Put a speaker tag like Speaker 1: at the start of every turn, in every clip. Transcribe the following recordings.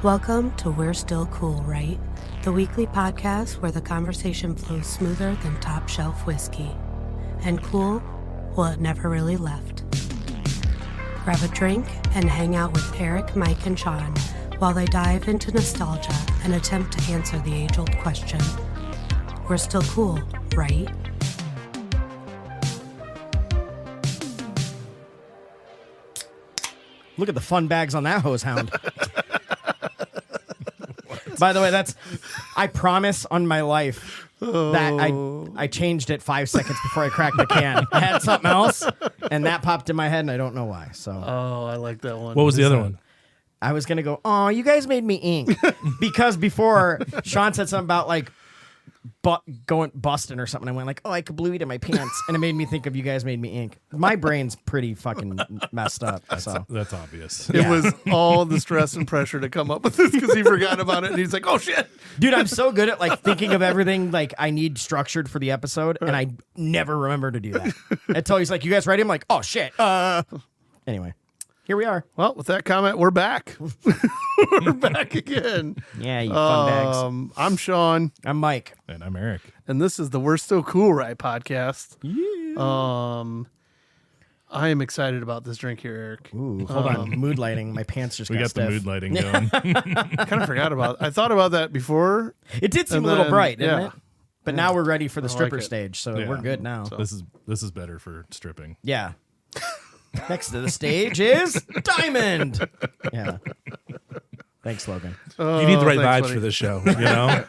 Speaker 1: Welcome to We're Still Cool, Right? The weekly podcast where the conversation flows smoother than top shelf whiskey. And cool, well, it never really left. Grab a drink and hang out with Erik, Mike, and Shaun while they dive into nostalgia and attempt to answer the age-old question. We're still cool, right?
Speaker 2: Look at the fun bags on that hose hound. By the way, I promise on my life that I changed it 5 seconds before I cracked the can. I had something else, and that popped in my head, and I don't know why. So,
Speaker 3: I like that one.
Speaker 4: What was the other one?
Speaker 2: I was going to go, oh, you guys made me ink. Because before, Shaun said something about, like, going busting or something. I went like, oh, I kablooied in my pants. And it made me think of you guys made me ink. My brain's pretty fucking messed up.
Speaker 4: That's obvious.
Speaker 3: It was all the stress and pressure to come up with this because he forgot about it. And he's like, oh, shit.
Speaker 2: Dude, I'm so good at like thinking of everything like I need structured for the episode. And I never remember to do that. Until he's like, you guys ready? I'm like, oh, shit. Anyway. Here we are.
Speaker 3: Well, with that comment, we're back. We're back again.
Speaker 2: Yeah, you fun bags.
Speaker 3: I'm Shaun.
Speaker 2: I'm Mike.
Speaker 4: And I'm Erik.
Speaker 3: And this is the We're Still Cool, Right? podcast.
Speaker 2: Yeah.
Speaker 3: I am excited about this drink here, Erik.
Speaker 2: Ooh, hold on. Mood lighting. My pants just
Speaker 4: We got
Speaker 2: stiff.
Speaker 4: the mood lighting going.
Speaker 3: Kind of forgot about it. I thought about that before.
Speaker 2: It did seem
Speaker 3: And
Speaker 2: a little
Speaker 3: then-
Speaker 2: bright, didn't
Speaker 3: yeah.
Speaker 2: it? But now we're ready for the
Speaker 3: I like
Speaker 2: stripper
Speaker 3: it.
Speaker 2: stage, so
Speaker 4: Yeah.
Speaker 2: we're good now.
Speaker 3: So-
Speaker 4: This is better for stripping.
Speaker 2: Yeah. Next to the stage is Diamond. Yeah. Thanks, Logan.
Speaker 4: You need the right
Speaker 3: thanks,
Speaker 4: vibes
Speaker 3: buddy.
Speaker 4: for this show, you know?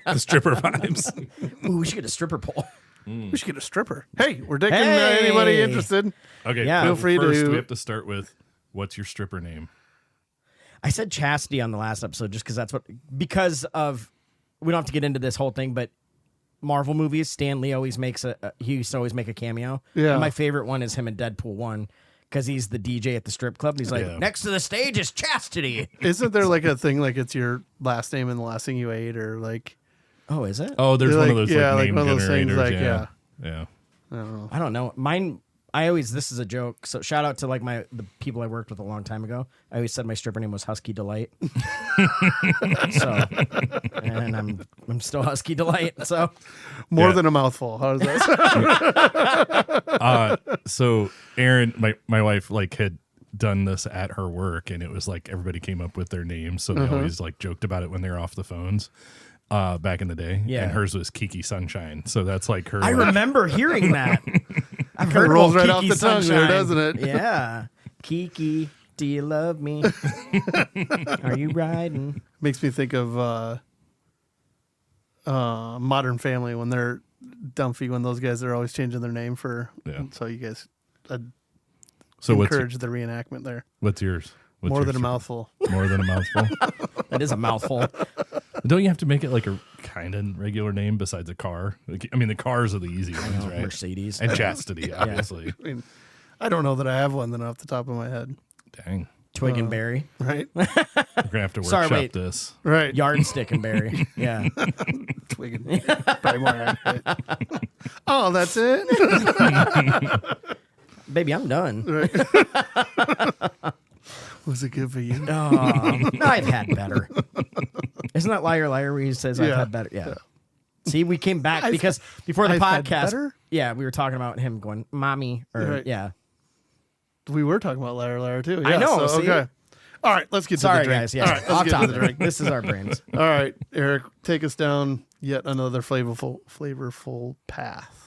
Speaker 4: The stripper vibes.
Speaker 2: Ooh, we should get a stripper pole.
Speaker 3: We should get a stripper. Hey, we're taking
Speaker 2: Hey!
Speaker 3: anybody interested.
Speaker 4: Okay,
Speaker 2: Yeah.
Speaker 3: Feel free
Speaker 4: first,
Speaker 3: to-
Speaker 4: we have to start with, what's your stripper name?
Speaker 2: I said chastity on the last episode just because we don't have to get into this whole thing, but Marvel movies, Stan Lee always he used to always make a cameo.
Speaker 3: Yeah.
Speaker 2: And my favorite one is him in Deadpool 1 because he's the DJ at the strip club. And he's like,
Speaker 4: Yeah.
Speaker 2: next to the stage is chastity.
Speaker 3: Isn't there like a thing like it's your last name and the last thing you ate or like...
Speaker 2: Oh, is it?
Speaker 4: Oh, there's
Speaker 3: You're
Speaker 4: one
Speaker 3: like-
Speaker 4: of those
Speaker 3: yeah, like
Speaker 4: name
Speaker 3: one of those things,
Speaker 4: generators.
Speaker 3: like,
Speaker 4: Yeah.
Speaker 3: I don't know.
Speaker 2: I don't know. Mine, this is a joke. So shout out to like the people I worked with a long time ago. I always said my stripper name was Husky Delight. And I'm still Husky Delight. So
Speaker 3: More
Speaker 4: Yeah.
Speaker 3: than a mouthful. How does that sound?
Speaker 4: So Erin, my wife, like had done this at her work, and it was like everybody came up with their names, so they always like joked about it when they were off the phones back in the day.
Speaker 2: Yeah.
Speaker 4: And hers was Kiki Sunshine, so that's like her.
Speaker 2: I remember hearing that. I've heard
Speaker 3: It rolls
Speaker 2: about
Speaker 3: right off
Speaker 2: Kiki
Speaker 3: the tongue there,
Speaker 2: Sunshine.
Speaker 3: doesn't it?
Speaker 2: Yeah. Kiki, do you love me? Are you riding?
Speaker 3: Makes me think of Modern Family when they're Dumphy, when those guys are always changing their name for.
Speaker 4: Yeah.
Speaker 3: So you guys
Speaker 4: So
Speaker 3: encourage the reenactment there.
Speaker 4: what's yours? What's
Speaker 3: More
Speaker 4: your
Speaker 3: than a
Speaker 4: stripper?
Speaker 3: mouthful.
Speaker 4: More than a mouthful.
Speaker 2: That is a mouthful.
Speaker 4: Don't you have to make it like a kind of regular name besides a car? Like, I mean, the cars are the easy ones, right?
Speaker 2: Mercedes.
Speaker 4: And chastity, obviously.
Speaker 3: I mean, I don't know that I have one then off the top of my head.
Speaker 4: Dang,
Speaker 2: Twig and berry.
Speaker 3: Right?
Speaker 4: we're gonna have to
Speaker 2: Sorry,
Speaker 4: workshop
Speaker 2: wait.
Speaker 4: this.
Speaker 3: Right.
Speaker 2: Yardstick and berry. Yeah.
Speaker 3: Twig and probably more accurate. Oh, that's it?
Speaker 2: Baby, I'm done.
Speaker 3: Right. Was it good for you?
Speaker 2: Oh, I've had better. Isn't that Liar Liar where he says I've
Speaker 3: Yeah.
Speaker 2: had better? Yeah. See, we came back because before the
Speaker 3: I've had
Speaker 2: podcast,
Speaker 3: better?
Speaker 2: yeah, we were talking about him going, mommy, or
Speaker 3: Right.
Speaker 2: yeah.
Speaker 3: We were talking about Liar Liar too.
Speaker 2: I
Speaker 3: Yeah,
Speaker 2: know,
Speaker 3: So,
Speaker 2: see?
Speaker 3: okay. All right, let's get to
Speaker 2: Sorry,
Speaker 3: the drink.
Speaker 2: guys. Yeah.
Speaker 3: All right, let's
Speaker 2: Off
Speaker 3: get to
Speaker 2: topic.
Speaker 3: the drink.
Speaker 2: This is our brains.
Speaker 3: All right, Erik, take us down yet another flavorful path.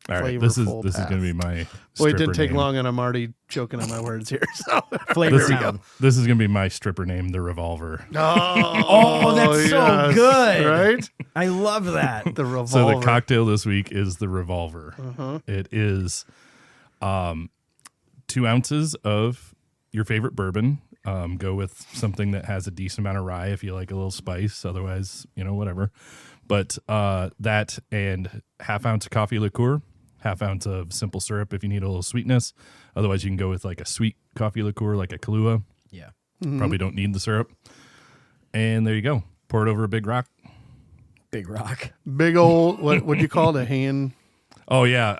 Speaker 4: All right, this is
Speaker 3: Flavorful
Speaker 4: going to
Speaker 3: path.
Speaker 4: be my.
Speaker 3: Boy, it
Speaker 4: stripper
Speaker 3: didn't take
Speaker 4: name.
Speaker 3: long, and I'm already choking on my words here. So.
Speaker 2: Flavor
Speaker 4: This,
Speaker 2: town.
Speaker 4: this is going to be my stripper name, the Revolver.
Speaker 3: Oh,
Speaker 2: that's so good.
Speaker 3: Right?
Speaker 2: I love that.
Speaker 3: The revolver.
Speaker 4: So the cocktail this week is the Revolver.
Speaker 3: Uh-huh.
Speaker 4: It is 2 ounces of your favorite bourbon. Go with something that has a decent amount of rye if you like a little spice. Otherwise, whatever. But that and half ounce of coffee liqueur, half ounce of simple syrup if you need a little sweetness. Otherwise, you can go with like a sweet coffee liqueur, like a Kahlua.
Speaker 2: Yeah.
Speaker 4: Probably don't need the syrup. And there you go. Pour it over a big rock.
Speaker 2: Big rock.
Speaker 3: Big old, what would you call it, a hand?
Speaker 4: Oh yeah,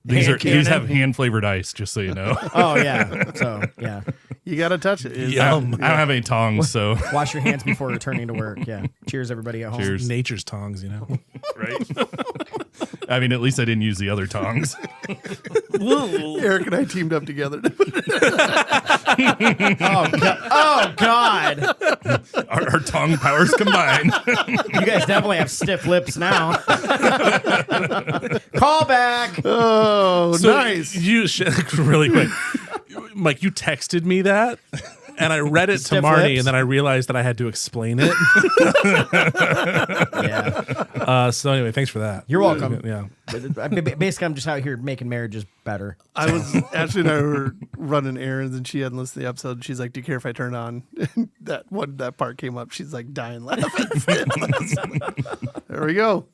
Speaker 4: These
Speaker 2: cannon.
Speaker 4: have hand flavored ice, just so you know.
Speaker 2: Oh yeah. So yeah.
Speaker 3: You got to touch it.
Speaker 4: I don't have any tongs, so
Speaker 2: Wash your hands before returning to work. Yeah. Cheers, everybody at home.
Speaker 4: cheers.
Speaker 5: Nature's tongs, you know.
Speaker 4: Right? I mean, at least I didn't use the other tongs.
Speaker 3: Eric and I teamed up together.
Speaker 2: Oh God.
Speaker 4: Our tongue powers combined.
Speaker 2: You guys definitely have stiff lips now. Call back.
Speaker 3: Oh,
Speaker 5: So
Speaker 3: nice.
Speaker 5: You really quick, Mike. You texted me that, and I read it to
Speaker 2: Stiff
Speaker 5: Marty,
Speaker 2: lips?
Speaker 5: and then I realized that I had to explain it.
Speaker 2: Yeah.
Speaker 5: So anyway, thanks for that.
Speaker 2: You're welcome.
Speaker 5: Yeah.
Speaker 2: Basically, I'm just out here making marriages better.
Speaker 3: I was Ashley and I were running errands, and she hadn't listened to the episode. And she's like, "Do you care if I turn on?" And that part came up. She's like dying laughing. There we go.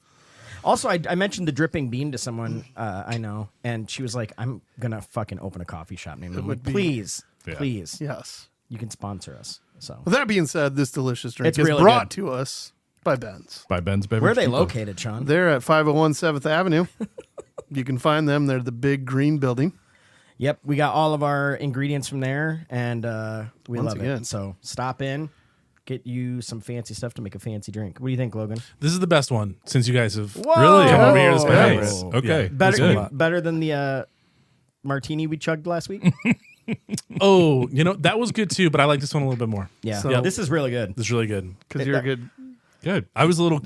Speaker 2: Also, I mentioned the dripping bean to someone I know, and she was like, "I'm gonna fucking open a coffee shop name." I'm like, "Please,
Speaker 4: Yeah.
Speaker 2: please,
Speaker 3: Yes.
Speaker 2: you can sponsor us." So,
Speaker 3: With that being said, this delicious drink
Speaker 2: It's
Speaker 3: is
Speaker 2: really
Speaker 3: brought
Speaker 2: good.
Speaker 3: to us by Ben's.
Speaker 4: By Ben's Beverage
Speaker 2: where are they
Speaker 4: Depot.
Speaker 2: located, Shaun?
Speaker 3: They're at 501 7th Avenue. You can find them. They're the big green building.
Speaker 2: Yep, we got all of our ingredients from there, and we
Speaker 3: Once
Speaker 2: love
Speaker 3: again.
Speaker 2: it. So stop in, get you some fancy stuff to make a fancy drink. What do you think, Logan?
Speaker 5: This is the best one since you guys have
Speaker 2: Whoa!
Speaker 5: really come over here. This
Speaker 2: Nice.
Speaker 5: nice.
Speaker 4: Okay.
Speaker 5: Yeah.
Speaker 2: Better,
Speaker 5: Good.
Speaker 2: better than the martini we chugged last week.
Speaker 5: Oh, that was good too, but I like this one a little bit more.
Speaker 2: Yeah,
Speaker 3: So-
Speaker 2: this is really good.
Speaker 5: This is really good.
Speaker 3: Because you're a good.
Speaker 4: Good. I was a little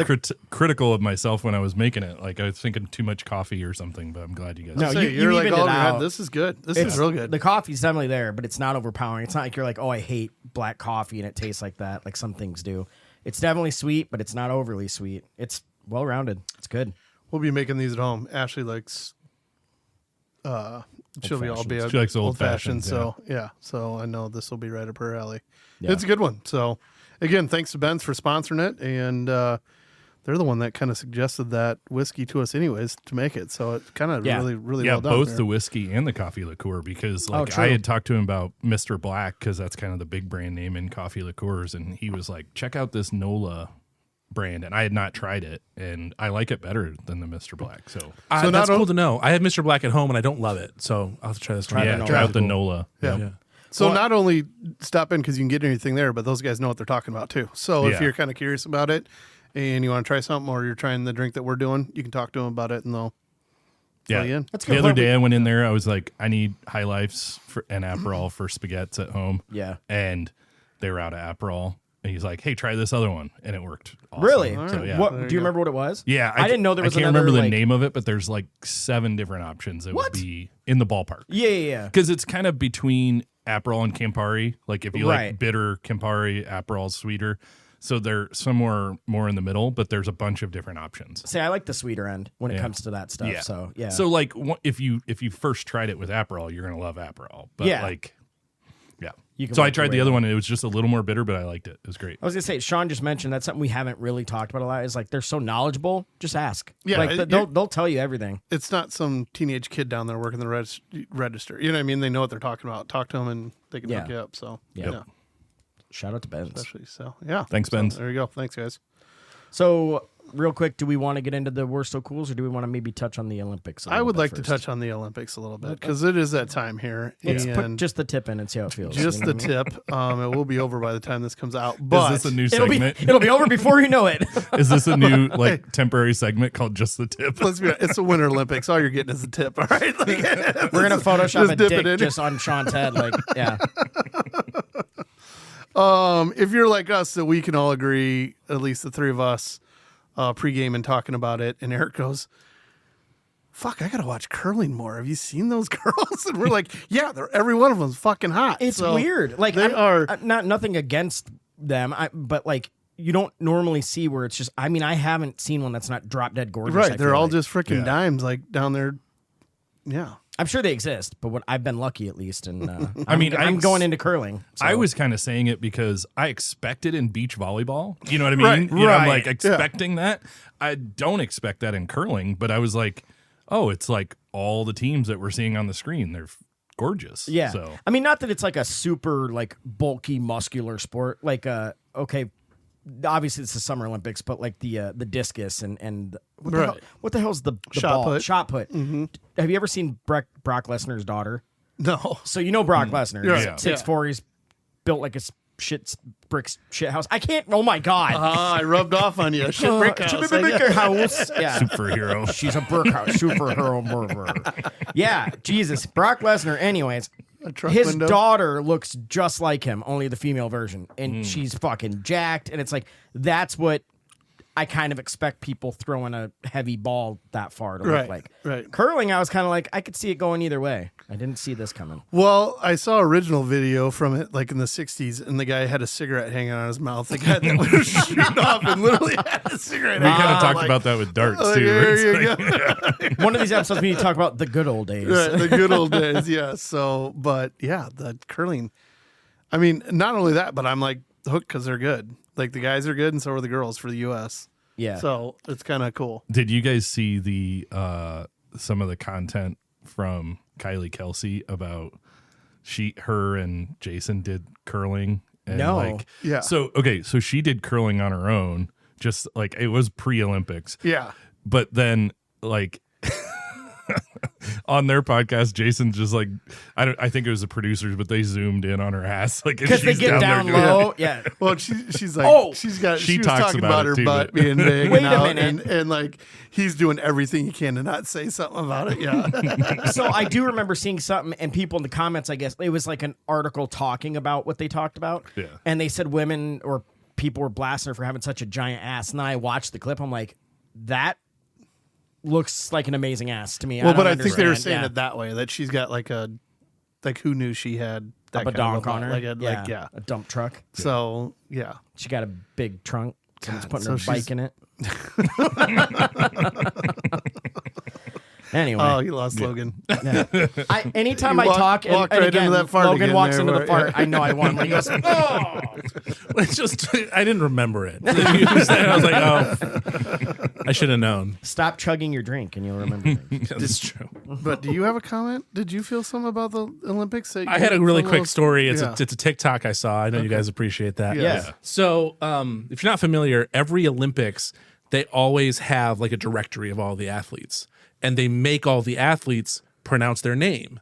Speaker 4: critical of myself when I was making it. Like I was thinking too much coffee or something, but I'm glad you guys.
Speaker 2: No,
Speaker 3: Say,
Speaker 2: you
Speaker 3: you're like
Speaker 2: evened
Speaker 3: all
Speaker 2: it
Speaker 3: in your head.
Speaker 2: out.
Speaker 3: This is good. This
Speaker 2: It's
Speaker 3: is real good.
Speaker 2: The coffee's definitely there, but it's not overpowering. It's not like you're like, oh, I hate black coffee and it tastes like that, like some things do. It's definitely sweet, but it's not overly sweet. It's well rounded. It's good.
Speaker 3: We'll be making these at home. Ashley likes. She'll be all be
Speaker 4: She likes
Speaker 3: old
Speaker 4: old-fashions,
Speaker 3: fashioned. So yeah, so I know this will be right up her alley.
Speaker 2: Yeah.
Speaker 3: It's a good one. So again, thanks to Ben's for sponsoring it, and they're the one that kind of suggested that whiskey to us, anyways, to make it. So it kind of
Speaker 2: Yeah.
Speaker 3: really
Speaker 4: Yeah,
Speaker 3: well done.
Speaker 4: both
Speaker 3: there.
Speaker 4: the whiskey and the coffee liqueur because like
Speaker 2: true.
Speaker 4: I had talked to him about Mr. Black because that's kind of the big brand name in coffee liqueurs, and he was like, check out this NOLA brand, and I had not tried it, and I like it better than the Mr. Black. So
Speaker 3: So
Speaker 5: That's
Speaker 3: not
Speaker 5: cool to know. I have Mr. Black at home, and I don't love it, so I'll have to try this.
Speaker 2: Try
Speaker 4: yeah,
Speaker 2: the
Speaker 4: try
Speaker 2: NOLA.
Speaker 4: out the NOLA.
Speaker 3: Yeah.
Speaker 5: Yeah.
Speaker 3: So
Speaker 2: Well-
Speaker 3: not only stop in because you can get anything there, but those guys know what they're talking about too. So if
Speaker 4: Yeah.
Speaker 3: you're kind of curious about it and you want to try something, or you're trying the drink that we're doing, you can talk to them about it, and they'll
Speaker 4: Yeah.
Speaker 3: fill you in.
Speaker 2: That's
Speaker 4: The
Speaker 2: good.
Speaker 4: other day I went in there, I was like, I need High Lifes and Aperol for spaghettis at home.
Speaker 2: Yeah.
Speaker 4: And they were out of Aperol. And he's like, hey, try this other one. And it worked. Awesome.
Speaker 2: Really?
Speaker 4: So, yeah.
Speaker 2: What
Speaker 3: There you
Speaker 2: do you
Speaker 3: go.
Speaker 2: remember what it was?
Speaker 4: Yeah.
Speaker 2: I didn't know there was
Speaker 4: I can't
Speaker 2: another,
Speaker 4: remember the
Speaker 2: like-
Speaker 4: name of it, but there's like 7 different options. It
Speaker 2: What?
Speaker 4: would be in the ballpark.
Speaker 2: Yeah.
Speaker 4: Because it's kind of between Aperol and Campari. Like if you
Speaker 2: Right.
Speaker 4: like bitter Campari, Aperol's sweeter. So they're somewhere more in the middle, but there's a bunch of different options.
Speaker 2: Say I like the sweeter end when it
Speaker 4: Yeah.
Speaker 2: comes to that stuff.
Speaker 4: Yeah.
Speaker 2: So yeah.
Speaker 4: So like if you first tried it with Aperol, you're gonna love Aperol. But
Speaker 2: Yeah.
Speaker 4: like, yeah.
Speaker 2: You can
Speaker 4: So I
Speaker 2: work your
Speaker 4: tried the
Speaker 2: way
Speaker 4: other
Speaker 2: up.
Speaker 4: one, and it was just a little more bitter, but I liked it. It was great.
Speaker 2: I was gonna say, Shaun just mentioned that's something we haven't really talked about a lot. Is like they're so knowledgeable. Just ask.
Speaker 3: Yeah,
Speaker 2: like they'll tell you everything.
Speaker 3: It's not some teenage kid down there working the register. You know what I mean? They know what they're talking about. Talk to them, and they can hook
Speaker 2: Yeah.
Speaker 3: you up. So
Speaker 2: Yeah. Shout out to Ben's.
Speaker 3: especially so yeah.
Speaker 4: Thanks,
Speaker 3: So,
Speaker 4: Ben's.
Speaker 3: there you go. Thanks, guys.
Speaker 2: So real quick, do we want to get into the worst so cools, or do we want to maybe touch on the Olympics?
Speaker 3: I would like to touch on the Olympics a little bit because it is that time here,
Speaker 2: Let's put
Speaker 3: and
Speaker 2: just the tip in and see how it feels.
Speaker 3: just
Speaker 2: you know
Speaker 3: the
Speaker 2: what I mean?
Speaker 3: tip. It will be over by the time this comes out. But
Speaker 4: Is this a new
Speaker 2: It'll be
Speaker 4: segment?
Speaker 2: over before you know it.
Speaker 4: Is this a new like temporary segment called Just the Tip?
Speaker 3: let's be honest, it's the Winter Olympics. All you're getting is a tip. All right, like,
Speaker 2: We're gonna Photoshop a
Speaker 3: dip it
Speaker 2: dick
Speaker 3: in.
Speaker 2: just on Shaun's head. Like, yeah,
Speaker 3: If you're like us, that we can all agree, at least the three of us, pregame and talking about it, and Eric goes, "Fuck, I gotta watch curling more. Have you seen those girls?" And we're like, "Yeah, they're every one of them's fucking hot."
Speaker 2: it's
Speaker 3: So,
Speaker 2: weird. Like,
Speaker 3: they are.
Speaker 2: not nothing against them, but like you don't normally see where it's just. I mean, I haven't seen one that's not drop dead gorgeous.
Speaker 3: Right,
Speaker 2: I
Speaker 3: they're
Speaker 2: feel
Speaker 3: all
Speaker 2: like.
Speaker 3: just freaking
Speaker 4: Yeah.
Speaker 3: dimes, like down there. Yeah,
Speaker 2: I'm sure they exist, but what I've been lucky at least, and
Speaker 4: I mean,
Speaker 2: I'm
Speaker 4: I-
Speaker 2: going into curling. So.
Speaker 4: I was kind of saying it because I expect it in beach volleyball. You know what I mean?
Speaker 3: Right,
Speaker 4: You know, I'm
Speaker 2: right.
Speaker 4: like expecting that. I don't expect that in curling, but I was like, oh, it's like all the teams that we're seeing on the screen. They're gorgeous.
Speaker 2: Yeah.
Speaker 4: So
Speaker 2: I mean, not that it's like a super like bulky muscular sport. Like, okay, obviously it's the Summer Olympics, but like the discus and
Speaker 3: Right.
Speaker 2: what the hell's the
Speaker 3: Shot
Speaker 2: ball?
Speaker 3: put.
Speaker 2: Shot put. Have you ever seen Brock Lesnar's daughter?
Speaker 3: No.
Speaker 2: So you know Brock Lesnar.
Speaker 3: Yeah.
Speaker 2: He's
Speaker 3: Yeah.
Speaker 2: 6'4", he's built like a brick shit house. I can't. Oh my god.
Speaker 3: I rubbed off on you. Shit, brick house.
Speaker 2: house. Yeah.
Speaker 4: Superhero.
Speaker 2: She's a brick house superhero murderer. Yeah, Jesus. Brock Lesnar. Anyways,
Speaker 3: truck
Speaker 2: his
Speaker 3: window.
Speaker 2: daughter looks just like him, only the female version, and she's fucking jacked. And it's like that's what I kind of expect people throwing a heavy ball that far to
Speaker 3: Right,
Speaker 2: look like.
Speaker 3: right.
Speaker 2: Curling, I was kind of like I could see it going either way. I didn't see this coming.
Speaker 3: Well, I saw original video from it like in the 60s, and the guy had a cigarette hanging on his mouth. The guy that was shooting off and literally had a cigarette
Speaker 4: We kind
Speaker 3: hanging
Speaker 4: of
Speaker 3: on,
Speaker 4: talked
Speaker 3: like,
Speaker 4: about that with darts
Speaker 3: like,
Speaker 4: too.
Speaker 3: there
Speaker 4: It's
Speaker 3: you
Speaker 4: like-
Speaker 3: go.
Speaker 2: One of these episodes we need to talk about the good old days.
Speaker 3: Right, the good old days, yeah. So, but yeah, the curling. I mean, not only that, but I'm like hooked because they're good. Like the guys are good, and so are the girls for the U.S.
Speaker 2: Yeah.
Speaker 3: So it's kind of cool.
Speaker 4: Did you guys see the some of the content from Kylie Kelsey about her and Jason did curling? And
Speaker 2: No.
Speaker 4: like,
Speaker 3: Yeah.
Speaker 4: So so she did curling on her own, just like it was pre-Olympics.
Speaker 3: Yeah.
Speaker 4: But then like on their podcast, Jason just like I think it was the producers, but they zoomed in on her ass like
Speaker 2: Because they
Speaker 4: she's
Speaker 2: get down
Speaker 4: there doing-
Speaker 2: low. Yeah.
Speaker 3: Well, she's like,
Speaker 2: Oh!
Speaker 3: she
Speaker 4: She
Speaker 3: was
Speaker 4: talks
Speaker 3: talking
Speaker 4: about
Speaker 3: about
Speaker 4: it
Speaker 3: her
Speaker 4: too,
Speaker 3: butt
Speaker 4: but-
Speaker 3: being big
Speaker 2: Wait
Speaker 3: and
Speaker 2: a
Speaker 3: out,
Speaker 2: minute.
Speaker 3: and like he's doing everything he can to not say something about it. Yeah.
Speaker 2: So I do remember seeing something, and people in the comments, I guess it was like an article talking about what they talked about.
Speaker 4: Yeah.
Speaker 2: And they said women or people were blasting her for having such a giant ass. And then I watched the clip. I'm like, that looks like an amazing ass to me.
Speaker 3: Well, but
Speaker 2: don't
Speaker 3: I think they were
Speaker 2: understand.
Speaker 3: saying
Speaker 2: Yeah.
Speaker 3: it that way, that she's got like who knew she had that
Speaker 2: Up a
Speaker 3: kind
Speaker 2: donk
Speaker 3: of
Speaker 2: on her.
Speaker 3: like yeah.
Speaker 2: A dump truck.
Speaker 3: So yeah.
Speaker 2: She got a big trunk. Someone's putting her
Speaker 3: so
Speaker 2: bike
Speaker 3: she's-
Speaker 2: in it. Anyway.
Speaker 3: Oh, you lost Logan.
Speaker 2: Anytime
Speaker 3: You
Speaker 2: I talk, and,
Speaker 3: walked
Speaker 2: and
Speaker 3: right
Speaker 2: again,
Speaker 3: into that fart
Speaker 2: Logan
Speaker 3: again
Speaker 2: walks
Speaker 3: there,
Speaker 2: into the
Speaker 3: where-
Speaker 2: fart. I know I won. When he goes, oh!
Speaker 5: It's just I didn't remember it. You said it, I was like, oh, I should have known.
Speaker 2: Stop chugging your drink, and you'll remember things.
Speaker 5: That's true.
Speaker 3: But do you have a comment? Did you feel something about the Olympics?
Speaker 5: I had a really quick story. It's
Speaker 3: Yeah.
Speaker 5: a TikTok I saw. I know you guys appreciate that.
Speaker 3: Yeah.
Speaker 5: So, if you're not familiar, every Olympics they always have like a directory of all the athletes, and they make all the athletes pronounce their name.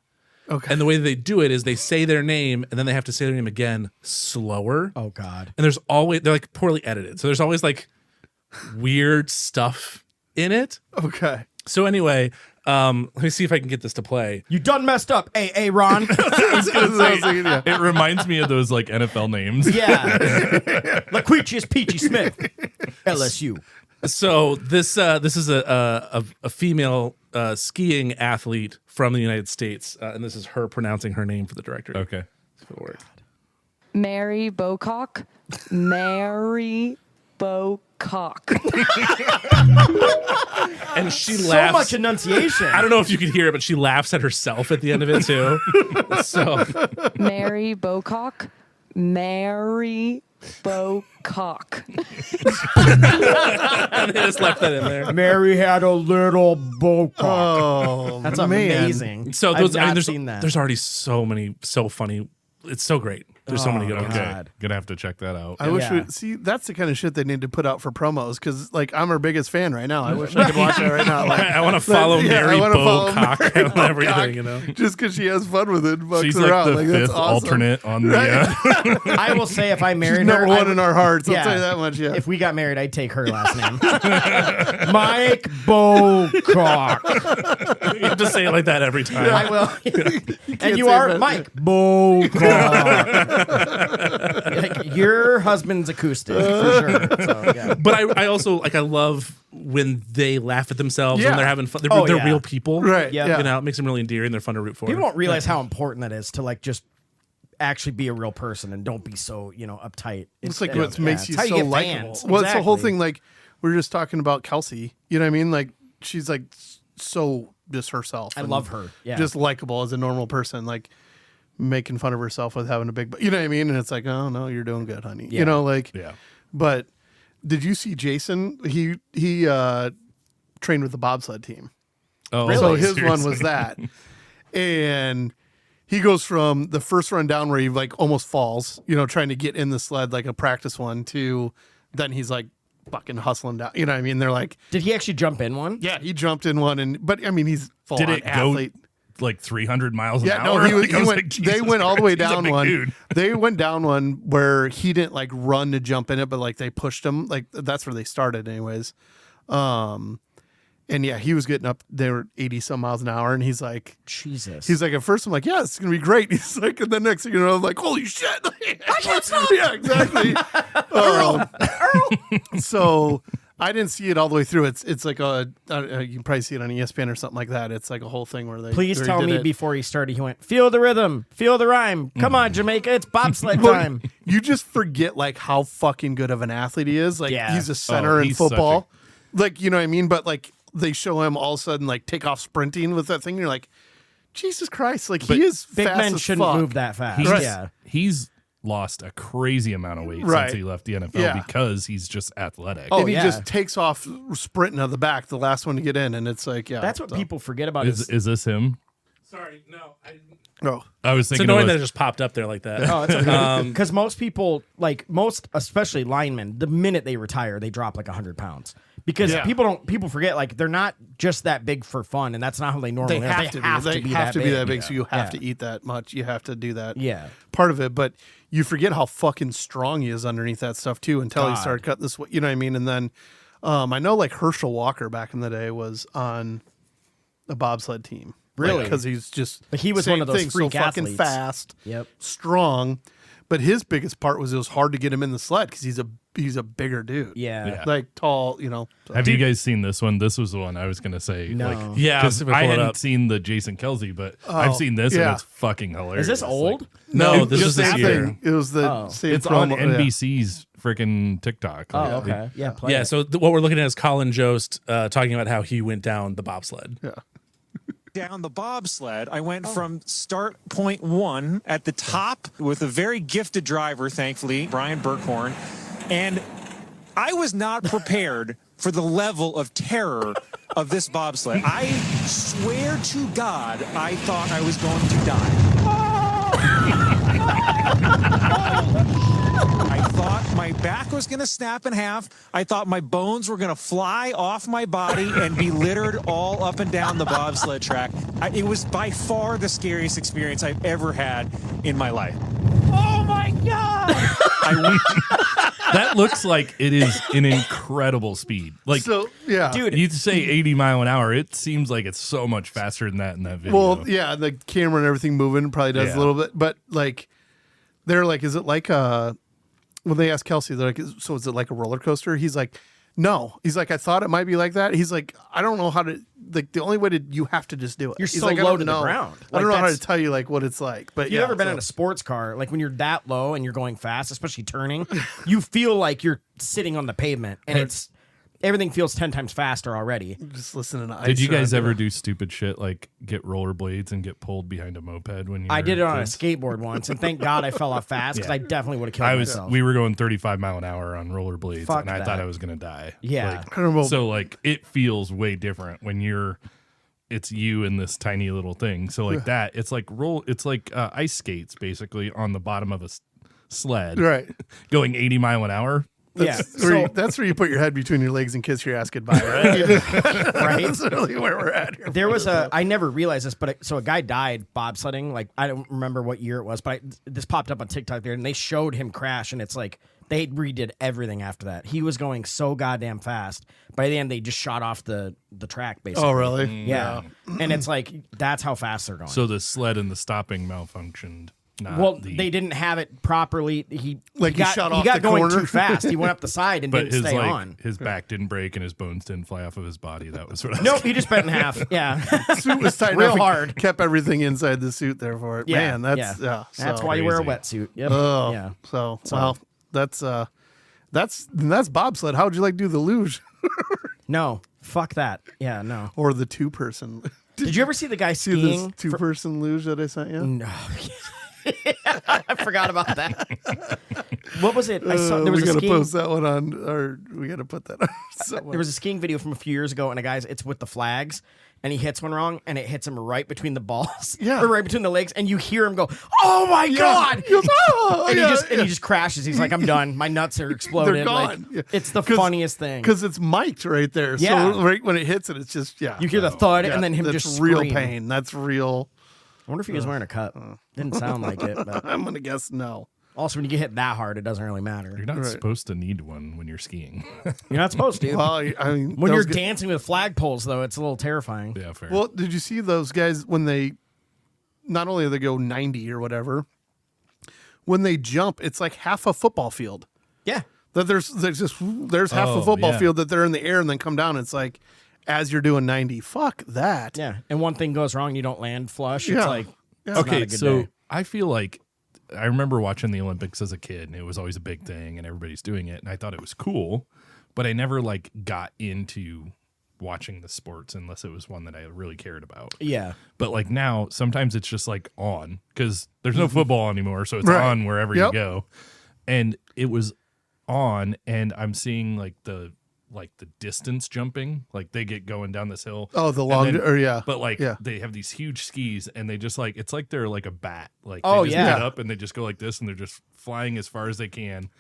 Speaker 3: Okay.
Speaker 5: And the way that they do it is they say their name, and then they have to say their name again slower.
Speaker 2: Oh, God.
Speaker 5: And they're like poorly edited, so there's always like weird stuff in it.
Speaker 3: Okay.
Speaker 5: So anyway, let me see if I can get this to play.
Speaker 2: You done messed up. Hey, Ron.
Speaker 3: Yeah.
Speaker 4: It reminds me of those like NFL names.
Speaker 2: Yeah. Laquitius Peachy Smith. LSU.
Speaker 5: So this is a female skiing athlete from the United States, and this is her pronouncing her name for the directory.
Speaker 4: Okay.
Speaker 5: If it worked.
Speaker 6: Mary Bocock. Mary Bocock.
Speaker 5: And she
Speaker 2: So
Speaker 5: laughs.
Speaker 2: much enunciation.
Speaker 5: I don't know if you could hear it, but she laughs at herself at the end of it too. So
Speaker 6: Mary Bocock. Mary Bocock.
Speaker 5: and they just left that in there.
Speaker 2: Mary had a little bocock.
Speaker 3: Oh,
Speaker 2: That's
Speaker 3: man.
Speaker 2: amazing.
Speaker 5: So
Speaker 2: I've
Speaker 5: those, I mean,
Speaker 2: not seen that.
Speaker 5: there's already so many, so funny. It's so great. There's so many good ones.
Speaker 4: Okay.
Speaker 2: God.
Speaker 4: Gonna have to check that out.
Speaker 3: I wish
Speaker 2: Yeah.
Speaker 3: see that's the kind of shit they need to put out for promos because like I'm her biggest fan right now. I wish I could watch that right now. Like,
Speaker 5: I want to follow
Speaker 3: yeah, I
Speaker 5: Mary
Speaker 3: wanna follow
Speaker 5: Bocock
Speaker 3: Mary
Speaker 5: and everything,
Speaker 3: Bocock.
Speaker 5: you know.
Speaker 3: just because she has fun with it, fucks
Speaker 4: She's
Speaker 3: her
Speaker 4: like
Speaker 3: out.
Speaker 4: the
Speaker 3: Like, that's
Speaker 4: fifth
Speaker 3: awesome.
Speaker 4: alternate on the.
Speaker 2: I will say if I married
Speaker 3: She's number
Speaker 2: her,
Speaker 3: one in our hearts. I'll
Speaker 2: yeah.
Speaker 3: tell you that much. Yeah.
Speaker 2: if we got married, I'd take her last name. Mike Bocock.
Speaker 5: You have to say it like that every time.
Speaker 2: I will. And you
Speaker 3: say
Speaker 2: are
Speaker 3: that.
Speaker 2: Mike Bocock. Like, your husband's acoustic for sure. So, yeah.
Speaker 5: But I also like I love when they laugh at themselves
Speaker 3: Yeah.
Speaker 5: when they're having fun. They're,
Speaker 2: Oh,
Speaker 5: they're
Speaker 2: yeah.
Speaker 5: real people,
Speaker 3: Right.
Speaker 2: Yeah.
Speaker 3: Yeah.
Speaker 5: You know, it makes them really endearing. They're fun to root for.
Speaker 2: People don't realize how important that is to like just actually be a real person and don't be so uptight.
Speaker 3: It's like what makes you
Speaker 2: it's how
Speaker 3: so
Speaker 2: get
Speaker 3: likable.
Speaker 2: fans.
Speaker 3: Well, it's the whole
Speaker 2: Exactly.
Speaker 3: thing. Like we were just talking about Kelsey. You know what I mean? Like she's like so just herself.
Speaker 2: I
Speaker 3: and
Speaker 2: love her. Yeah.
Speaker 3: Just likable as a normal person. Like making fun of herself with having a big. You know what I mean? And it's like, oh no, you're doing good, honey.
Speaker 2: Yeah.
Speaker 3: You know, like.
Speaker 4: Yeah.
Speaker 3: But did you see Jason? He trained with the bobsled team.
Speaker 4: Oh,
Speaker 3: So his
Speaker 4: seriously?
Speaker 3: one was that. And he goes from the first run down where he like almost falls, trying to get in the sled like a practice one to then he's like fucking hustling down. You know what I mean? They're like,
Speaker 2: Did he actually jump in one?
Speaker 3: yeah, he jumped in one, but I mean, he's full
Speaker 4: Did
Speaker 3: on
Speaker 4: it
Speaker 3: athlete.
Speaker 4: go like 300 miles an
Speaker 3: Yeah,
Speaker 4: hour?
Speaker 3: no, he, was,
Speaker 4: Like, I
Speaker 3: he
Speaker 4: was
Speaker 3: went.
Speaker 4: like,
Speaker 3: They
Speaker 4: Jesus
Speaker 3: went all the way
Speaker 4: Christ, he's a
Speaker 3: down
Speaker 4: big
Speaker 3: one.
Speaker 4: dude.
Speaker 3: They went down one where he didn't like run to jump in it, but like they pushed him. Like that's where they started, anyways. And yeah, he was getting up. They were 80 some miles an hour, and he's like,
Speaker 2: Jesus.
Speaker 3: he's like, at first I'm like, yeah, it's gonna be great. He's like, and then next thing you know, I'm like, holy shit! I can't stop. Yeah, exactly. So I didn't see it all the way through. It's like you can probably see it on ESPN or something like that. It's like a whole thing where they
Speaker 2: Please
Speaker 3: where he
Speaker 2: tell
Speaker 3: did
Speaker 2: me
Speaker 3: it.
Speaker 2: before he started, he went, feel the rhythm, feel the rhyme. Come on, Jamaica, it's bobsled time.
Speaker 3: You just forget like how fucking good of an athlete he is. Like
Speaker 2: Yeah.
Speaker 3: he's a center in
Speaker 4: he's such
Speaker 3: football. Like, you know what I mean? But like they show him all of a sudden like take off sprinting with that thing. You're like, Jesus Christ! Like he is
Speaker 2: Big
Speaker 3: fast
Speaker 2: men
Speaker 3: as
Speaker 2: shouldn't
Speaker 3: fuck.
Speaker 2: move that fast.
Speaker 4: He's,
Speaker 2: Yeah.
Speaker 4: he's lost a crazy amount of weight
Speaker 3: Right.
Speaker 4: since he left the NFL
Speaker 3: Yeah.
Speaker 4: because he's just athletic.
Speaker 2: Oh,
Speaker 3: And he
Speaker 2: yeah.
Speaker 3: just takes off sprinting out the back, the last one to get in, and it's like, yeah,
Speaker 2: That's what
Speaker 3: so-
Speaker 2: people forget about
Speaker 4: Is this him?
Speaker 5: Sorry, no.
Speaker 3: Oh,
Speaker 4: I was
Speaker 5: It's
Speaker 4: thinking
Speaker 5: annoying
Speaker 4: it
Speaker 5: that it
Speaker 4: was,
Speaker 5: just popped up there like that.
Speaker 2: Oh, it's okay. Because most people, like most, especially linemen, the minute they retire, they drop like 100 pounds. Because
Speaker 3: Yeah.
Speaker 2: people forget, like they're not just that big for fun, and that's not how they normally
Speaker 3: they
Speaker 2: are.
Speaker 3: have to be. They have to be that big, so you have
Speaker 2: Yeah.
Speaker 3: to eat that much. You have to do that.
Speaker 2: Yeah.
Speaker 3: part of it, but you forget how fucking strong he is underneath that stuff too until he
Speaker 2: God.
Speaker 3: started cutting this. You know what I mean? And then I know like Herschel Walker back in the day was on the bobsled team.
Speaker 2: Really?
Speaker 3: Because he's just
Speaker 2: But he was
Speaker 3: same
Speaker 2: one of those
Speaker 3: thing,
Speaker 2: freak
Speaker 3: so fucking
Speaker 2: athletes.
Speaker 3: fast,
Speaker 2: Yep.
Speaker 3: strong. But his biggest part was it was hard to get him in the sled because he's a bigger dude.
Speaker 2: Yeah.
Speaker 4: Yeah.
Speaker 3: Like tall, you know.
Speaker 4: Have you guys seen this one? This was the one I was going to say.
Speaker 2: No.
Speaker 4: Like,
Speaker 5: Yeah,
Speaker 4: because
Speaker 5: I'll see if I
Speaker 4: I
Speaker 5: pull it
Speaker 4: hadn't
Speaker 5: up.
Speaker 4: seen the Jason Kelsey, but I've seen this
Speaker 3: yeah.
Speaker 4: and it's fucking hilarious.
Speaker 2: Is this old?
Speaker 4: Like,
Speaker 5: No,
Speaker 4: It
Speaker 5: this
Speaker 4: just
Speaker 5: is this
Speaker 3: Same
Speaker 5: year.
Speaker 3: thing. It was the
Speaker 2: Oh.
Speaker 3: same
Speaker 4: it's on
Speaker 3: promo. Yeah.
Speaker 4: NBC's freaking TikTok.
Speaker 2: Oh,
Speaker 4: Like,
Speaker 2: okay. Yeah. Play
Speaker 5: Yeah,
Speaker 2: it.
Speaker 5: so what we're looking at is Colin Jost talking about how he went down the bobsled.
Speaker 3: Yeah.
Speaker 7: Down the bobsled, I went from start point one at the top with a very gifted driver, thankfully, Brian Burkhorn, and I was not prepared for the level of terror of this bobsled. I swear to God, I thought I was going to die. I thought my back was going to snap in half. I thought my bones were going to fly off my body and be littered all up and down the bobsled track. It was by far the scariest experience I've ever had in my life.
Speaker 2: Oh my God.
Speaker 4: that looks like it is an incredible speed. Like,
Speaker 3: So yeah,
Speaker 2: Dude,
Speaker 4: you say 80 mile an hour. It seems like it's so much faster than that in that video.
Speaker 3: well, yeah, the camera and everything moving probably does
Speaker 4: Yeah.
Speaker 3: a little bit, but like they're like, is it like when they asked Kelsey, they're like, so is it like a roller coaster? He's like, no. He's like, I thought it might be like that. He's like, I don't know how to. Like the only way to you have to just do it.
Speaker 2: You're
Speaker 3: He's
Speaker 2: so
Speaker 3: like, I
Speaker 2: low
Speaker 3: don't
Speaker 2: to the
Speaker 3: know.
Speaker 2: ground.
Speaker 3: I don't
Speaker 2: Like,
Speaker 3: know how to
Speaker 2: that's-
Speaker 3: tell you like what it's like. But
Speaker 2: If you've
Speaker 3: yeah,
Speaker 2: ever been
Speaker 3: so-
Speaker 2: in a sports car, like when you're that low and you're going fast, especially turning, you feel like you're sitting on the pavement, and it's everything feels 10 times faster already.
Speaker 3: just listening to.
Speaker 4: Did you
Speaker 3: Ice
Speaker 4: guys
Speaker 3: Run.
Speaker 4: ever do stupid shit like get rollerblades and get pulled behind a moped when you?
Speaker 2: I
Speaker 4: were
Speaker 2: did it on a
Speaker 4: kids?
Speaker 2: skateboard once, and thank God I fell off fast because I definitely would have killed myself.
Speaker 4: We were going 35 mile an hour on rollerblades,
Speaker 2: Fuck
Speaker 4: and I
Speaker 2: that.
Speaker 4: thought I was gonna die.
Speaker 2: Yeah.
Speaker 4: Like,
Speaker 3: I don't know.
Speaker 4: so like it feels way different when it's you in this tiny little thing. So like that, it's like ice skates basically on the bottom of a sled,
Speaker 3: Right.
Speaker 4: going 80 mile an hour.
Speaker 2: Yeah.
Speaker 3: That's where you put your head between your legs and kiss your ass goodbye, right?
Speaker 2: Right?
Speaker 3: That's really where we're at here.
Speaker 2: There was I never realized this, but so a guy died bobsledding. Like, I don't remember what year it was, but this popped up on TikTok there, and they showed him crash, and it's like they redid everything after that. He was going so goddamn fast. By the end, they just shot off the track, basically.
Speaker 3: Oh, really?
Speaker 2: Yeah. And it's like, that's how fast they're going.
Speaker 4: So the sled and the stopping malfunctioned. Not
Speaker 2: well,
Speaker 4: the,
Speaker 2: they didn't have it properly. He
Speaker 3: Shot off
Speaker 2: he got
Speaker 3: the
Speaker 2: going
Speaker 3: corner?
Speaker 2: too fast. He went up the side and
Speaker 4: but
Speaker 2: didn't stay
Speaker 4: like
Speaker 2: on.
Speaker 4: his back didn't break and his bones didn't fly off of his body. That was what I was
Speaker 2: Nope, he just bent in half. Yeah.
Speaker 3: Suit was tight
Speaker 2: Real
Speaker 3: enough. It
Speaker 2: hard.
Speaker 3: Kept everything inside the suit there for it.
Speaker 2: Yeah,
Speaker 3: Man, that's yeah.
Speaker 2: That's
Speaker 3: so-
Speaker 2: why you wear a
Speaker 4: crazy.
Speaker 2: wetsuit. Yep.
Speaker 3: Oh,
Speaker 2: Yeah.
Speaker 3: So well, that's bobsled. How would you like to do the luge
Speaker 2: No, fuck that. Yeah, no.
Speaker 3: or the 2-person?
Speaker 2: Did you ever see the guy
Speaker 3: See this
Speaker 2: skiing?
Speaker 3: 2-person luge that I sent you?
Speaker 2: No. I forgot about that. What was it? I saw there was
Speaker 3: we
Speaker 2: a
Speaker 3: gotta
Speaker 2: skiing.
Speaker 3: post that one on, or we gotta put that on somewhere.
Speaker 2: There was a skiing video from a few years ago, and a guy's it's with the flags, and he hits one wrong, and it hits him right between the balls,
Speaker 3: Yeah.
Speaker 2: or right between the legs, and you hear him go, "Oh my god!"
Speaker 3: He goes, "Oh!"
Speaker 2: and,
Speaker 3: Yeah,
Speaker 2: he just crashes. He's like, "I'm done. My nuts are exploded."
Speaker 3: They're gone.
Speaker 2: Like, it's the funniest thing.
Speaker 3: because it's mic'd right there.
Speaker 2: Yeah.
Speaker 3: So right when it hits it, it's just
Speaker 2: You hear the thud, and then him
Speaker 3: that's
Speaker 2: just
Speaker 3: real
Speaker 2: scream.
Speaker 3: pain. That's real.
Speaker 2: I wonder if he was wearing a cup. Didn't sound like it. But
Speaker 3: I'm gonna guess no.
Speaker 2: also, when you get hit that hard, it doesn't really matter.
Speaker 4: You're not supposed to need one when you're skiing.
Speaker 2: You're not supposed to.
Speaker 3: Well, I mean,
Speaker 2: When you're
Speaker 3: those
Speaker 2: dancing with flagpoles, though, it's a little terrifying.
Speaker 4: Yeah, fair.
Speaker 3: Well, did you see those guys when they not only do they go 90 or whatever, when they jump, it's like half a football field.
Speaker 2: Yeah.
Speaker 3: That there's half a
Speaker 4: Oh,
Speaker 3: football
Speaker 4: yeah.
Speaker 3: field that they're in the air and then come down. It's like as you're doing 90. Fuck that.
Speaker 2: Yeah. And one thing goes wrong, you don't land flush.
Speaker 3: Yeah.
Speaker 2: It's like, it's not
Speaker 4: Okay,
Speaker 2: a good
Speaker 4: so
Speaker 2: day.
Speaker 4: I feel like I remember watching the Olympics as a kid, and it was always a big thing, and everybody's doing it, and I thought it was cool, but I never like got into watching the sports unless it was one that I really cared about.
Speaker 2: Yeah.
Speaker 4: But like now, sometimes it's just like on because there's no football anymore, so it's
Speaker 3: Right.
Speaker 4: on wherever
Speaker 3: Yep.
Speaker 4: you go, and it was on, and I'm seeing like the distance jumping, like they get going down this hill.
Speaker 3: Oh, the
Speaker 4: and
Speaker 3: long
Speaker 4: then-
Speaker 3: or yeah.
Speaker 4: But like
Speaker 3: Yeah.
Speaker 4: they have these huge skis, and they just like it's like they're like a bat. Like
Speaker 2: Oh,
Speaker 4: they just
Speaker 2: yeah.
Speaker 4: get up and they just go like this, and they're just flying as far as they can,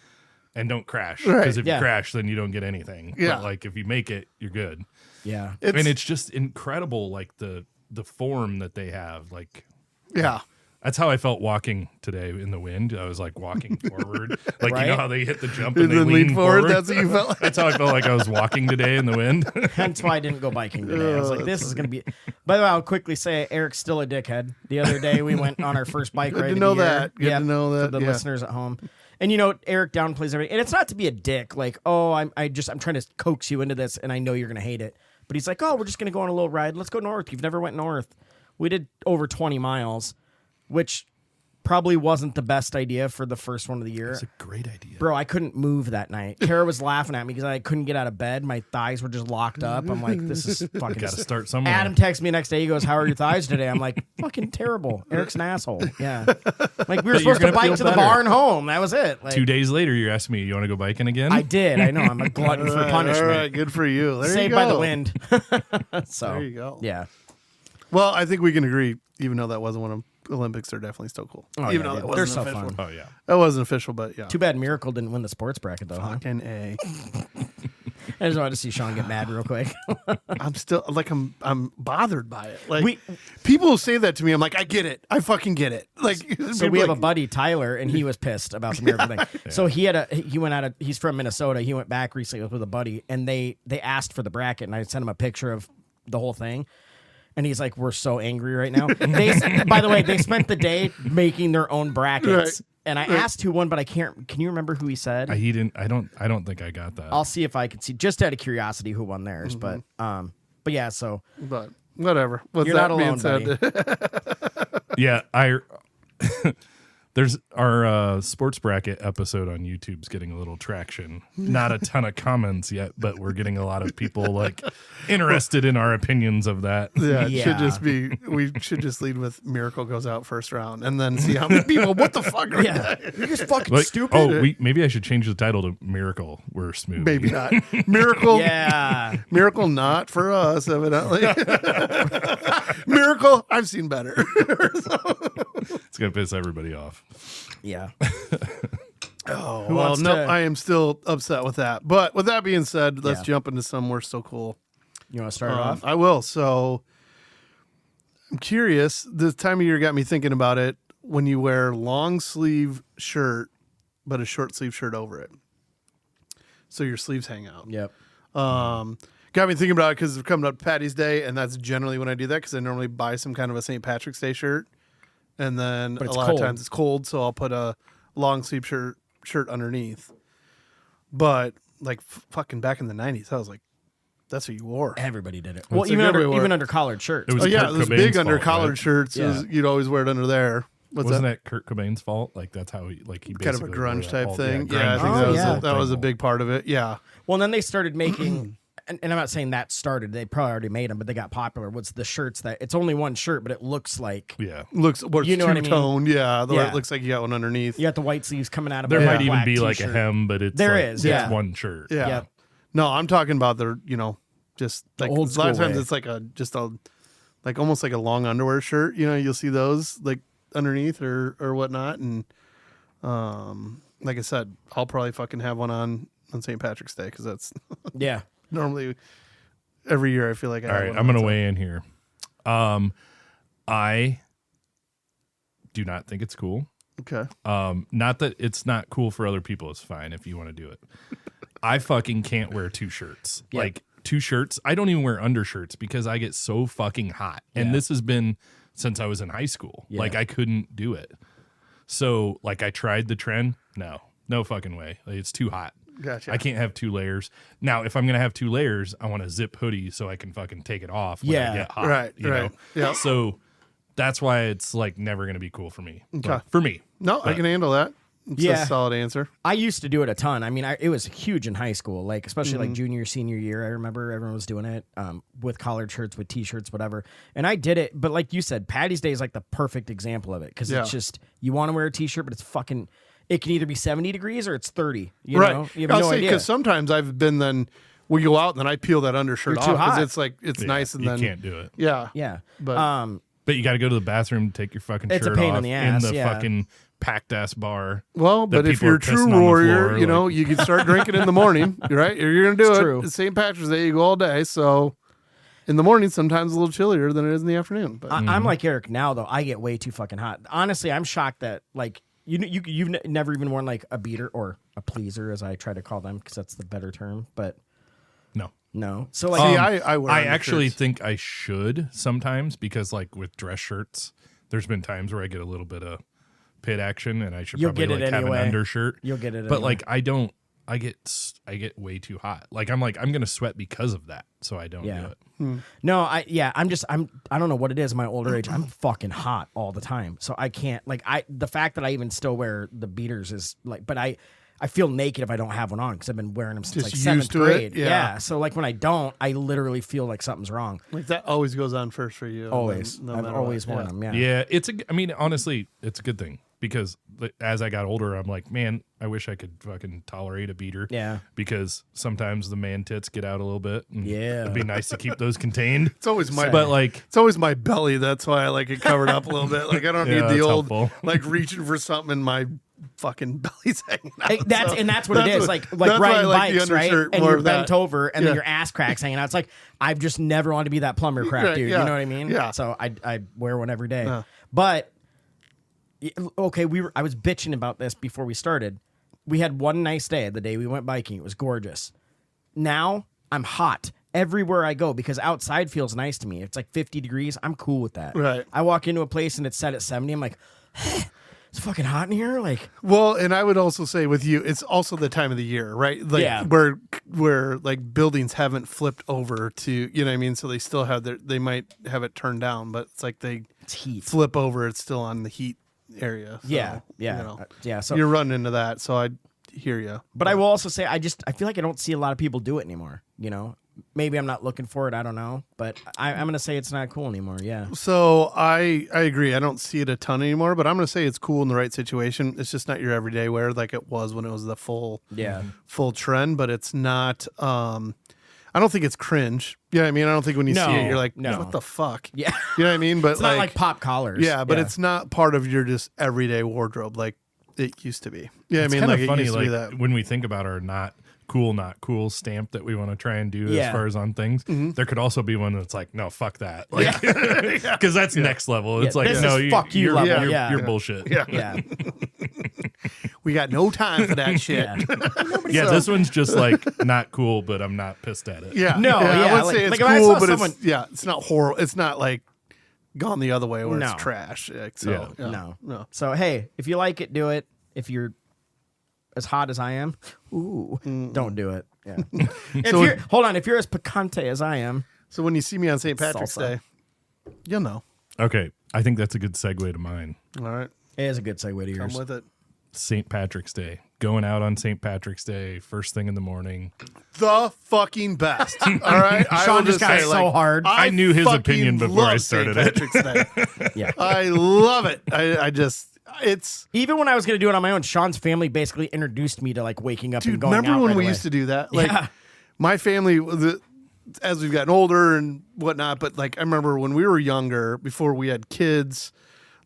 Speaker 4: and don't crash.
Speaker 3: Right.
Speaker 4: Because if
Speaker 2: Yeah.
Speaker 4: you crash, then you don't get anything.
Speaker 3: Yeah.
Speaker 4: But like if you make it, you're good.
Speaker 2: Yeah.
Speaker 4: And it's just incredible, like the form that they have. Like
Speaker 3: Yeah.
Speaker 4: that's how I felt walking today in the wind. I was like walking forward, like
Speaker 2: Right?
Speaker 4: you know how they hit the jump
Speaker 3: And
Speaker 4: and they
Speaker 3: then
Speaker 4: lean
Speaker 3: lean forward.
Speaker 4: forward.
Speaker 3: That's what you felt like.
Speaker 4: That's how I felt like I was walking today in the wind.
Speaker 2: Hence why I didn't go biking today. I was like, this is going to be. By the way, I'll quickly say Eric's still a dickhead. The other day we went on our first bike
Speaker 3: Good
Speaker 2: ride
Speaker 3: to
Speaker 2: of
Speaker 3: know
Speaker 2: the year.
Speaker 3: that. Good to know that,
Speaker 2: For the
Speaker 3: yeah.
Speaker 2: listeners at home. And you know, Eric downplays everything. And it's not to be a dick, like, oh, I'm trying to coax you into this, and I know you're gonna hate it. But he's like, oh, we're just gonna go on a little ride. Let's go north. You've never went north. We did over 20 miles, which probably wasn't the best idea for the first one of the year.
Speaker 4: It's a great idea.
Speaker 2: Bro, I couldn't move that night. Kara was laughing at me because I couldn't get out of bed. My thighs were just locked up. I'm like, this is fucking.
Speaker 4: Got to start somewhere.
Speaker 2: Adam texts me next day. He goes, "How are your thighs today?" I'm like, "Fucking terrible." Eric's an asshole. Yeah, like we were
Speaker 4: But you're
Speaker 2: supposed to
Speaker 4: gonna
Speaker 2: bike
Speaker 4: feel
Speaker 2: to the
Speaker 4: better.
Speaker 2: bar and home. That was it. Like,
Speaker 4: 2 days later, you asked me, you want to go biking again?
Speaker 2: I did. I know. I'm a glutton for punishment.
Speaker 3: All right, good for you. There
Speaker 2: Saved
Speaker 3: you go.
Speaker 2: by the wind. So
Speaker 3: There you go.
Speaker 2: Yeah.
Speaker 3: Well, I think we can agree, even though that wasn't one of Olympics, they're definitely still cool.
Speaker 2: Oh,
Speaker 3: even
Speaker 2: yeah,
Speaker 3: though
Speaker 2: dude.
Speaker 3: that
Speaker 2: They're
Speaker 3: wasn't
Speaker 2: so
Speaker 3: official.
Speaker 2: fun.
Speaker 4: Oh, yeah.
Speaker 3: That wasn't official, but yeah.
Speaker 2: Too bad Miracle didn't win the sports bracket though. Huh?
Speaker 3: Fucking A.
Speaker 2: I just wanted to see Shaun get mad real quick.
Speaker 3: I'm still like I'm bothered by it. Like
Speaker 2: We-
Speaker 3: people say that to me. I'm like, I get it. I fucking get it. Like
Speaker 2: So we have a buddy, Tyler, and he was pissed about the Miracle thing. So he went out of, he's from Minnesota. He went back recently with a buddy, and they asked for the bracket, and I sent him a picture of the whole thing. And he's like, we're so angry right now. By the way, they spent the day making their own brackets.
Speaker 3: Right.
Speaker 2: And I asked who won, but I can't. Can you remember who he said?
Speaker 4: He didn't. I don't think I got that.
Speaker 2: I'll see if I can see, just out of curiosity, who won theirs.
Speaker 3: Mm-hmm.
Speaker 2: But yeah. So
Speaker 3: But whatever. With
Speaker 2: you're
Speaker 3: that
Speaker 2: not
Speaker 3: being
Speaker 2: alone,
Speaker 3: said,
Speaker 2: buddy.
Speaker 4: Yeah, there's our sports bracket episode on YouTube's getting a little traction. Not a ton of comments yet, but we're getting a lot of people like interested in our opinions of that.
Speaker 3: yeah, it
Speaker 2: Yeah.
Speaker 3: should just be. We should just lead with Miracle goes out first round, and then see how many people. What the fuck? Are
Speaker 2: Yeah, you're just fucking
Speaker 4: Like,
Speaker 2: stupid.
Speaker 4: oh, maybe I should change the title to Miracle. We're smooth.
Speaker 3: Maybe not. Miracle.
Speaker 2: Yeah.
Speaker 3: Miracle not for us, evidently. Miracle, I've seen better.
Speaker 4: It's gonna piss everybody off.
Speaker 2: Yeah.
Speaker 3: Oh,
Speaker 2: Who
Speaker 3: well,
Speaker 2: wants
Speaker 3: no,
Speaker 2: to-
Speaker 3: I am still upset with that. But with that being said, let's
Speaker 2: Yeah.
Speaker 3: jump into some We're Still Cool.
Speaker 2: You want to start it off?
Speaker 3: I will. So I'm curious. This time of year got me thinking about it. When you wear long sleeve shirt, but a short sleeve shirt over it, so your sleeves hang out.
Speaker 2: Yep.
Speaker 3: Got me thinking about it because we're coming up to Patty's Day, and that's generally when I do that because I normally buy some kind of a St. Patrick's Day shirt, and then
Speaker 2: But
Speaker 3: a
Speaker 2: it's
Speaker 3: lot
Speaker 2: cold.
Speaker 3: of times it's cold, so I'll put a long sleeve shirt underneath. But like fucking back in the 90s, I was like, that's what you wore.
Speaker 2: Everybody did it.
Speaker 3: Well,
Speaker 2: Well,
Speaker 3: it's
Speaker 2: even
Speaker 3: like
Speaker 2: under
Speaker 3: everywhere.
Speaker 2: collared shirts.
Speaker 4: It was
Speaker 3: Oh yeah,
Speaker 4: Kurt
Speaker 3: it was
Speaker 4: Cobain's
Speaker 3: big under
Speaker 4: fault,
Speaker 3: collared
Speaker 4: right?
Speaker 3: shirts.
Speaker 2: Yeah.
Speaker 3: You'd always wear it under there. What's
Speaker 4: Wasn't
Speaker 3: that?
Speaker 4: that Kurt Cobain's fault? Like that's how he
Speaker 3: Kind of a
Speaker 4: basically wore
Speaker 3: grunge
Speaker 4: that
Speaker 3: type
Speaker 4: all-
Speaker 3: thing.
Speaker 4: grunge
Speaker 3: Yeah, I think
Speaker 2: Oh,
Speaker 3: that was
Speaker 2: yeah.
Speaker 3: that was a big part of it. Yeah.
Speaker 2: Well, and then they started making, and I'm not saying that started. They probably already made them, but they got popular. What's the shirts that it's only one shirt, but it looks like
Speaker 4: Yeah.
Speaker 3: Looks where it's
Speaker 2: You know what I mean?
Speaker 3: two-toned. Yeah, the way
Speaker 2: Yeah.
Speaker 3: it looks like you got one underneath.
Speaker 2: you got the white sleeves coming out of
Speaker 4: There
Speaker 2: a
Speaker 4: might even
Speaker 2: black
Speaker 4: be like a
Speaker 2: t-shirt.
Speaker 4: hem, but it's
Speaker 2: There
Speaker 4: like,
Speaker 2: is,
Speaker 4: it's
Speaker 2: yeah.
Speaker 4: one shirt.
Speaker 3: Yeah.
Speaker 2: Yep.
Speaker 3: No, I'm talking about the, just like
Speaker 2: old
Speaker 3: a lot of
Speaker 2: school
Speaker 3: times
Speaker 2: way.
Speaker 3: it's like like almost like a long underwear shirt. You know, you'll see those like underneath or whatnot. And like I said, I'll probably fucking have one on St. Patrick's Day because that's
Speaker 2: Yeah.
Speaker 3: normally every year I feel like I
Speaker 4: All
Speaker 3: have
Speaker 4: right,
Speaker 3: one
Speaker 4: I'm
Speaker 3: on,
Speaker 4: going to
Speaker 3: so.
Speaker 4: weigh in here. I do not think it's cool.
Speaker 3: Okay.
Speaker 4: Not that it's not cool for other people. It's fine if you want to do it. I fucking can't wear 2 shirts.
Speaker 2: Yep.
Speaker 4: Like 2 shirts. I don't even wear undershirts because I get so fucking hot. And
Speaker 2: Yeah.
Speaker 4: this has been since I was in high school.
Speaker 2: Yeah.
Speaker 4: Like I couldn't do it. So like I tried the trend. No fucking way. Like, it's too hot.
Speaker 3: Gotcha.
Speaker 4: I can't have 2 layers. Now, if I'm going to have 2 layers, I want a zip hoodie so I can fucking take it off when
Speaker 2: Yeah.
Speaker 4: I get hot.
Speaker 3: Right,
Speaker 4: You
Speaker 3: right.
Speaker 4: know?
Speaker 3: Yeah.
Speaker 4: So that's why it's like never going to be cool for me.
Speaker 3: Okay.
Speaker 4: Like, for me.
Speaker 3: No, I can handle that. It's
Speaker 2: Yeah.
Speaker 3: a solid answer.
Speaker 2: I used to do it a ton. I mean, it was huge in high school, like especially
Speaker 3: Mm-hmm.
Speaker 2: like junior, senior year. I remember everyone was doing it with collared shirts, with t-shirts, whatever. And I did it, but like you said, Patty's Day is like the perfect example of it because
Speaker 3: Yeah.
Speaker 2: it's just you want to wear a t-shirt, but it's fucking. It can either be 70 degrees or it's 30. You
Speaker 3: Right.
Speaker 2: know, you have
Speaker 3: I'll
Speaker 2: no
Speaker 3: say
Speaker 2: idea.
Speaker 3: because sometimes I've been then we go out and then I peel that undershirt
Speaker 2: You're
Speaker 3: off
Speaker 2: too
Speaker 3: because
Speaker 2: hot.
Speaker 3: it's like it's
Speaker 4: Yeah,
Speaker 3: nice and
Speaker 4: you
Speaker 3: then
Speaker 4: can't do it.
Speaker 3: yeah
Speaker 2: Yeah,
Speaker 3: But-
Speaker 4: But you got to go to the bathroom, take your fucking
Speaker 2: It's a
Speaker 4: shirt
Speaker 2: pain in
Speaker 4: off
Speaker 2: the ass,
Speaker 4: in the
Speaker 2: yeah.
Speaker 4: fucking packed ass bar.
Speaker 3: Well,
Speaker 4: that
Speaker 3: but if
Speaker 4: people
Speaker 3: you're
Speaker 4: are
Speaker 3: a true
Speaker 4: pissing on the
Speaker 3: warrior,
Speaker 4: floor,
Speaker 3: you know,
Speaker 4: like-
Speaker 3: you can start drinking in the morning, right? You're going to do
Speaker 2: It's
Speaker 3: it.
Speaker 2: true.
Speaker 3: It's St. Patrick's Day, you go all day. So in the morning, sometimes a little chillier than it is in the afternoon. But
Speaker 2: I'm like Erik now though. I get way too fucking hot. Honestly, I'm shocked that like you've never even worn like a beater or a pleaser as I try to call them because that's the better term. But
Speaker 4: No.
Speaker 2: no, so like
Speaker 3: See, I wear
Speaker 4: I actually
Speaker 3: undershirts.
Speaker 4: think I should sometimes because like with dress shirts, there's been times where I get a little bit of pit action and I should
Speaker 2: You'll
Speaker 4: probably
Speaker 2: get it
Speaker 4: like have
Speaker 2: anyway.
Speaker 4: an undershirt.
Speaker 2: You'll get it
Speaker 4: But
Speaker 2: anyway.
Speaker 4: like I get way too hot. Like I'm going to sweat because of that. So I don't
Speaker 2: Yeah.
Speaker 4: do it.
Speaker 2: No, I don't know what it is in my older age. I'm fucking hot all the time. So I can't like the fact that I even still wear the beaters is like but I feel naked if I don't have one on because I've been wearing them since
Speaker 3: Just
Speaker 2: like
Speaker 3: used
Speaker 2: 7th
Speaker 3: to it?
Speaker 2: grade.
Speaker 3: Yeah.
Speaker 2: So like when I don't, I literally feel like something's wrong.
Speaker 3: like that always goes on first for you.
Speaker 2: Always.
Speaker 3: no
Speaker 2: I've
Speaker 3: matter
Speaker 2: always
Speaker 3: what.
Speaker 2: worn them. Yeah.
Speaker 4: Yeah, I mean, honestly, it's a good thing because as I got older, I'm like, man, I wish I could fucking tolerate a beater.
Speaker 2: Yeah.
Speaker 4: Because sometimes the man tits get out a little bit. And
Speaker 2: Yeah.
Speaker 4: it'd be nice to keep those contained.
Speaker 3: It's always my
Speaker 4: But like,
Speaker 3: it's always my belly. That's why I like it covered up a little bit. Like I don't
Speaker 4: Yeah,
Speaker 3: need the
Speaker 4: that's
Speaker 3: old
Speaker 4: helpful.
Speaker 3: like reaching for something in my fucking belly's hanging out.
Speaker 2: Hey, that's what it is. Like
Speaker 3: that's why I
Speaker 2: riding
Speaker 3: like the
Speaker 2: bikes, right?
Speaker 3: undershirt
Speaker 2: And
Speaker 3: more
Speaker 2: you're
Speaker 3: of that.
Speaker 2: bent over, and
Speaker 3: Yeah.
Speaker 2: then your ass cracks hanging out. It's like I've just never wanted to be that plumber crap,
Speaker 3: Right,
Speaker 2: dude.
Speaker 3: yeah.
Speaker 2: You know what I mean?
Speaker 3: Yeah.
Speaker 2: So I wear one every day.
Speaker 3: Yeah.
Speaker 2: But okay, I was bitching about this before we started. We had one nice day, the day we went biking. It was gorgeous. Now I'm hot everywhere I go because outside feels nice to me. It's like 50 degrees. I'm cool with that.
Speaker 3: Right.
Speaker 2: I walk into a place and it's set at 70. I'm like, it's fucking hot in here. Like,
Speaker 3: Well, and I would also say with you, it's also the time of the year, right? Like
Speaker 2: Yeah.
Speaker 3: where like buildings haven't flipped over to, you know what I mean? So they still have they might have it turned down, but it's like they
Speaker 2: it's heat.
Speaker 3: flip over, it's still on the heat area. So,
Speaker 2: Yeah. Yeah.
Speaker 3: you know,
Speaker 2: Yeah. So
Speaker 3: you're running into that. So I hear you.
Speaker 2: But I will also say I feel like I don't see a lot of people do it anymore. You know, maybe I'm not looking for it. I don't know, but I'm gonna say it's not cool anymore. Yeah,
Speaker 3: So I agree. I don't see it a ton anymore, but I'm going to say it's cool in the right situation. It's just not your everyday wear like it was when it was the full trend, but it's not I don't think it's cringe. You know what I mean? I don't think when you see it, you're like,
Speaker 2: no.
Speaker 3: what the fuck?
Speaker 2: Yeah.
Speaker 3: You know what I mean? But
Speaker 2: it's not like pop collars.
Speaker 3: yeah, but it's not part of your just everyday wardrobe like it used to be. Yeah,
Speaker 4: it's
Speaker 3: I mean,
Speaker 4: kind
Speaker 3: like
Speaker 4: of
Speaker 3: it
Speaker 4: funny,
Speaker 3: used to
Speaker 4: like
Speaker 3: be that.
Speaker 4: when we think about our not cool stamp that we want to try and do
Speaker 2: Yeah.
Speaker 4: as far as on things,
Speaker 3: Mm-hmm.
Speaker 4: there could also be one that's like, no, fuck that. Like, because that's next level. It's
Speaker 2: Yeah,
Speaker 4: like,
Speaker 2: this
Speaker 4: no,
Speaker 2: is fuck you
Speaker 4: you're,
Speaker 2: level,
Speaker 4: you're,
Speaker 2: yeah.
Speaker 4: you're bullshit.
Speaker 3: Yeah.
Speaker 2: Yeah,
Speaker 3: We got no time for that shit.
Speaker 2: yeah.
Speaker 4: This one's just like not cool, but I'm not pissed at it.
Speaker 3: Yeah.
Speaker 2: No,
Speaker 3: I
Speaker 2: yeah,
Speaker 3: would
Speaker 2: like-
Speaker 3: say it's
Speaker 2: like if I
Speaker 3: cool,
Speaker 2: saw
Speaker 3: but
Speaker 2: someone-
Speaker 3: it's not horrible. It's not like gone the other way where
Speaker 2: No.
Speaker 3: it's trash. Like, so,
Speaker 4: Yeah.
Speaker 3: yeah.
Speaker 2: No. So hey, if you like it, do it. If you're as hot as I am, don't do it. Yeah. If you're as picante as I am,
Speaker 3: So when you see me on St. Patrick's
Speaker 2: Salsa.
Speaker 3: Day, you'll know.
Speaker 4: Okay. I think that's a good segue to mine.
Speaker 3: All right.
Speaker 2: it is a good segue to
Speaker 3: Come
Speaker 2: yours.
Speaker 3: with it.
Speaker 4: St. Patrick's Day. Going out on St. Patrick's Day, first thing in the morning.
Speaker 3: The fucking best. All right. I
Speaker 2: Sean
Speaker 3: will
Speaker 2: just got
Speaker 3: say,
Speaker 2: so hard.
Speaker 4: I knew his
Speaker 3: fucking
Speaker 4: opinion before I
Speaker 3: love
Speaker 4: started
Speaker 3: St.
Speaker 4: it.
Speaker 3: Patrick's Day.
Speaker 2: Yeah.
Speaker 3: I love it. I just, it's,
Speaker 2: Even when I was gonna do it on my own, Sean's family basically introduced me to like waking up and
Speaker 3: dude,
Speaker 2: going
Speaker 3: remember
Speaker 2: out
Speaker 3: when
Speaker 2: right
Speaker 3: we
Speaker 2: away.
Speaker 3: used to do that? Like,
Speaker 2: Yeah.
Speaker 3: my family, as we've gotten older and whatnot. But like, I remember when we were younger, before we had kids,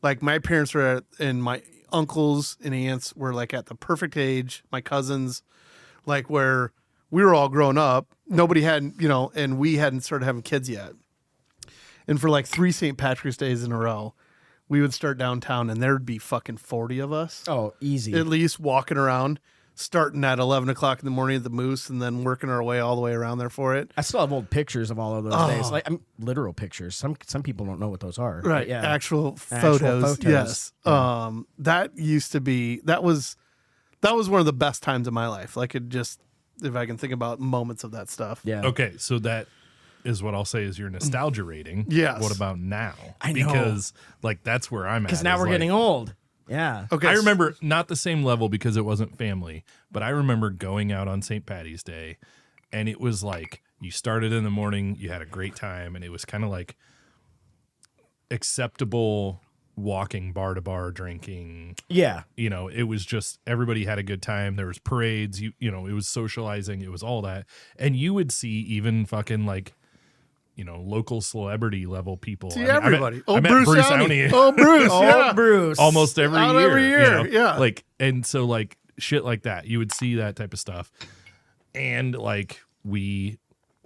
Speaker 3: like my parents were and my uncles and aunts were like at the perfect age. My cousins, like where we were all grown up. Nobody had, and we hadn't started having kids yet. And for like 3 St. Patrick's Days in a row, we would start downtown and there'd be fucking 40 of us.
Speaker 2: Oh, easy.
Speaker 3: At least walking around, starting at 11 o'clock in the morning at the Moose and then working our way all the way around there for it.
Speaker 2: I still have old pictures of all of those days. Like literal pictures. Some people don't know what those are.
Speaker 3: Right.
Speaker 2: Yeah.
Speaker 3: Actual photos. Yes.
Speaker 2: Yeah.
Speaker 3: That used to be, that was one of the best times of my life. Like it just, if I can think about moments of that stuff.
Speaker 2: Yeah.
Speaker 4: Okay, so that is what I'll say is your nostalgia rating.
Speaker 3: Yes.
Speaker 4: What about now?
Speaker 2: I know.
Speaker 4: Because like that's where I'm at.
Speaker 2: Because now
Speaker 4: is
Speaker 2: we're
Speaker 4: like,
Speaker 2: getting old. Yeah.
Speaker 3: Okay.
Speaker 4: I remember not the same level because it wasn't family, but I remember going out on St. Patty's Day and it was like you started in the morning, you had a great time, and it was kind of like acceptable walking bar to bar drinking.
Speaker 2: Yeah.
Speaker 4: It was just everybody had a good time. There was parades, it was socializing, it was all that. And you would see even fucking like local celebrity level people.
Speaker 3: See,
Speaker 4: I mean,
Speaker 3: everybody.
Speaker 4: I met Bruce Downey.
Speaker 3: Oh, Bruce. yeah.
Speaker 2: Old Bruce.
Speaker 4: Almost every
Speaker 3: Out
Speaker 4: year.
Speaker 3: every year, yeah.
Speaker 4: Like, and so like shit like that, you would see that type of stuff. And like we,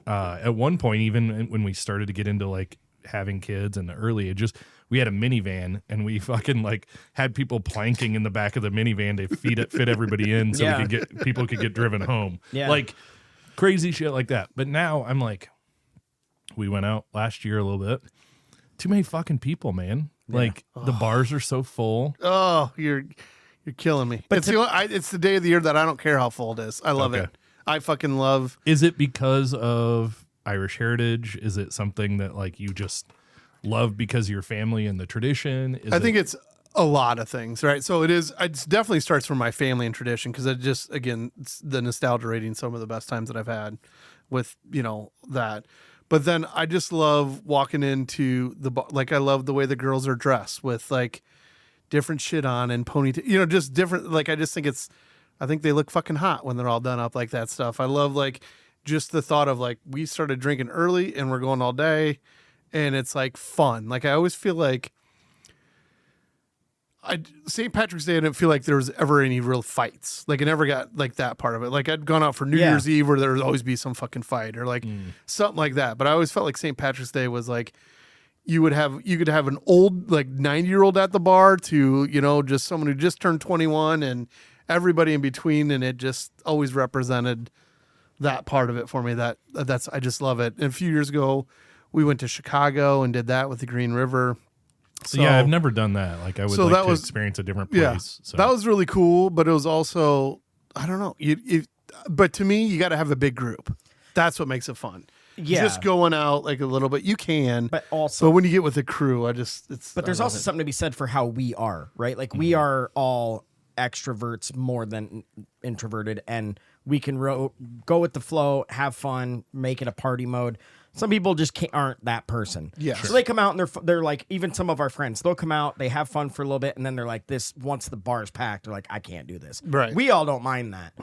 Speaker 4: at one point, even when we started to get into like having kids and the early age, we had a minivan and we fucking like had people planking in the back of the minivan to fit everybody in so
Speaker 2: Yeah.
Speaker 4: people could get driven home.
Speaker 2: Yeah.
Speaker 4: Like crazy shit like that. But now I'm like, we went out last year a little bit. Too many fucking people, man. Like the bars are so full.
Speaker 3: Oh, you're killing me.
Speaker 2: But
Speaker 3: It's the day of the year that I don't care how full it is. I love
Speaker 4: Okay.
Speaker 3: it. I fucking love.
Speaker 4: Is it because of Irish heritage? Is it something that like you just love because of your family and the tradition?
Speaker 3: I think it's a lot of things, right? So it definitely starts from my family and tradition because it just, again, it's the nostalgia rating, some of the best times that I've had with, that. But then I just love walking into the bar. Like I love the way the girls are dressed with like different shit on and ponytail, just different. Like I just think I think they look fucking hot when they're all done up like that stuff. I love like just the thought of like we started drinking early and we're going all day and it's like fun. Like I always feel like St. Patrick's Day, I didn't feel like there was ever any real fights. Like I never got like that part of it. Like I'd gone out for New Year's Eve where there would always be some fucking fight or like something like that. But I always felt like St. Patrick's Day was like you could have an old like 90-year-old at the bar to, just someone who just turned 21 and everybody in between, and it just always represented that part of it for me. I just love it. And a few years ago, we went to Chicago and did that with the Green River. So,
Speaker 4: yeah, I've never done that. Like I would like to experience a different place.
Speaker 3: Yeah,
Speaker 4: So.
Speaker 3: that was really cool, but it was also, I don't know. But to me, you got to have a big group. That's what makes it fun.
Speaker 2: Yeah.
Speaker 3: Just going out like a little bit, you can.
Speaker 2: But also,
Speaker 3: when you get with a crew,
Speaker 2: But there's also something to be said for how we are, right? Like we are all extroverts more than introverted, and we can go with the flow, have fun, make it a party mode. Some people just aren't that person.
Speaker 3: Yeah.
Speaker 2: So they come out and they're like, even some of our friends, they'll come out, they have fun for a little bit, and then they're like, once the bar's packed, they're like, I can't do this.
Speaker 3: Right.
Speaker 2: We all don't mind that.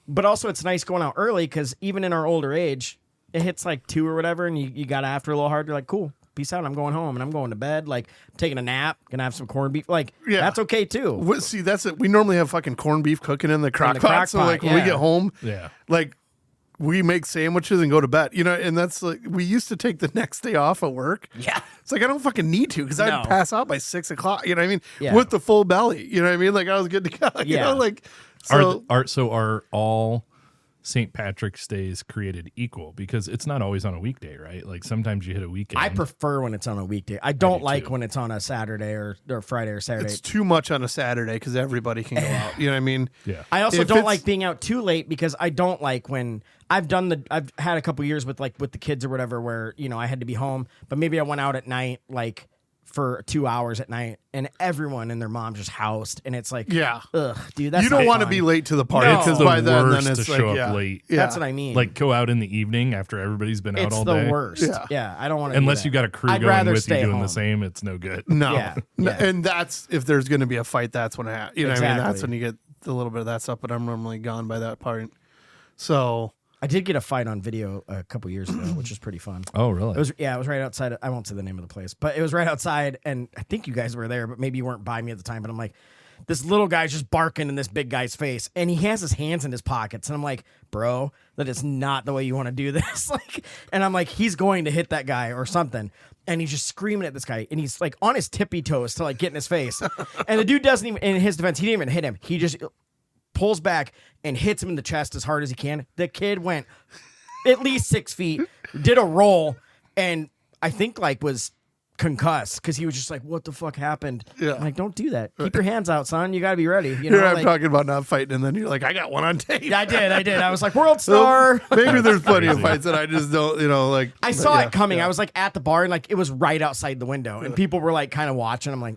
Speaker 2: But also it's nice going out early because even in our older age, it hits like 2 or whatever, and you got after a little hard. You're like, cool, peace out. I'm going home and I'm going to bed. Like, I'm taking a nap, gonna have some corned beef. Like, that's okay too.
Speaker 3: See, that's it. We normally have fucking corned beef cooking in the crock pot.
Speaker 2: crock
Speaker 3: So
Speaker 2: pot,
Speaker 3: like when we get home, like we make sandwiches and go to bed. And that's like we used to take the next day off at work.
Speaker 2: Yeah.
Speaker 3: It's like I don't fucking need to because I'd pass out by 6 o'clock. You know what I mean?
Speaker 2: Yeah.
Speaker 3: With the full belly. You know what I mean? Like I was good to go.
Speaker 4: Are all St. Patrick's Days created equal? Because it's not always on a weekday, right? Like sometimes you hit a weekend.
Speaker 2: I prefer when it's on a weekday. I don't like when it's on a Saturday or Friday or Saturday.
Speaker 3: It's too much on a Saturday because everybody can go out. You know what I mean?
Speaker 4: Yeah.
Speaker 2: I also don't like being out too late because I don't like when I've had a couple years with the kids or whatever where, I had to be home, but maybe I went out at night, like for 2 hours at night, and everyone and their mom just housed, and it's like, ugh, dude, that's
Speaker 3: you don't
Speaker 2: want
Speaker 3: to be late to the party
Speaker 2: No.
Speaker 3: because
Speaker 4: the
Speaker 3: by then
Speaker 4: worst
Speaker 3: it's
Speaker 4: to
Speaker 3: like,
Speaker 4: show up late.
Speaker 3: Yeah.
Speaker 2: That's what I mean.
Speaker 4: Like go out in the evening after everybody's been out
Speaker 2: it's
Speaker 4: all
Speaker 2: the
Speaker 4: day.
Speaker 2: worst. Yeah, I don't want to.
Speaker 4: Unless you got a crew
Speaker 2: I'd
Speaker 4: going
Speaker 2: rather
Speaker 4: with you
Speaker 2: stay
Speaker 4: doing
Speaker 2: home.
Speaker 4: the same, it's no good.
Speaker 3: No.
Speaker 2: Yeah.
Speaker 3: And that's if there's going to be a fight, that's when it happens. You know what I mean? That's
Speaker 2: Exactly.
Speaker 3: when you get a little bit of that stuff, but I'm normally gone by that point. So
Speaker 2: I did get a fight on video a couple years ago, which was pretty fun.
Speaker 4: Oh, really?
Speaker 2: It was right outside. I won't say the name of the place, but it was right outside, and I think you guys were there, but maybe you weren't by me at the time. But I'm like, this little guy's just barking in this big guy's face, and he has his hands in his pockets, and I'm like, bro, that is not the way you want to do this. Like, and I'm like, he's going to hit that guy or something, and he's just screaming at this guy, and he's like on his tippy toes to like get in his face, and the dude doesn't even. In his defense, he didn't even hit him. He just pulls back and hits him in the chest as hard as he can. The kid went at least 6 feet, did a roll, and I think like was concussed because he was just like, what the fuck happened?
Speaker 3: Yeah.
Speaker 2: I'm like, don't do that. Keep your hands out, son. You got to be ready. You
Speaker 3: Here
Speaker 2: know,
Speaker 3: I'm
Speaker 2: like,
Speaker 3: talking about not fighting, and then you're like, I got one on tape.
Speaker 2: I did. I was like, world star.
Speaker 3: Maybe there's plenty of fights that I just don't, like.
Speaker 2: I
Speaker 3: but
Speaker 2: saw
Speaker 3: yeah,
Speaker 2: it coming.
Speaker 3: yeah.
Speaker 2: I was like at the bar, and like it was right outside the window, and people were like kind of watching. I'm like,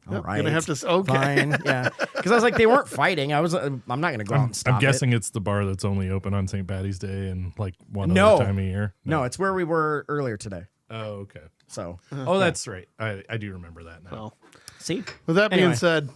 Speaker 2: all right,
Speaker 3: Gonna have to. Okay.
Speaker 2: fine, yeah. Because I was like, they weren't fighting. I'm not gonna go out and stop
Speaker 4: I'm guessing
Speaker 2: it.
Speaker 4: it's the bar that's only open on St. Patty's Day and like one
Speaker 2: No.
Speaker 4: other time a year.
Speaker 2: No, it's where we were earlier today.
Speaker 4: Oh, okay.
Speaker 2: So,
Speaker 4: Oh, that's right. I do remember that now.
Speaker 3: Well,
Speaker 2: see,
Speaker 3: with that being
Speaker 2: Anyway.
Speaker 3: said,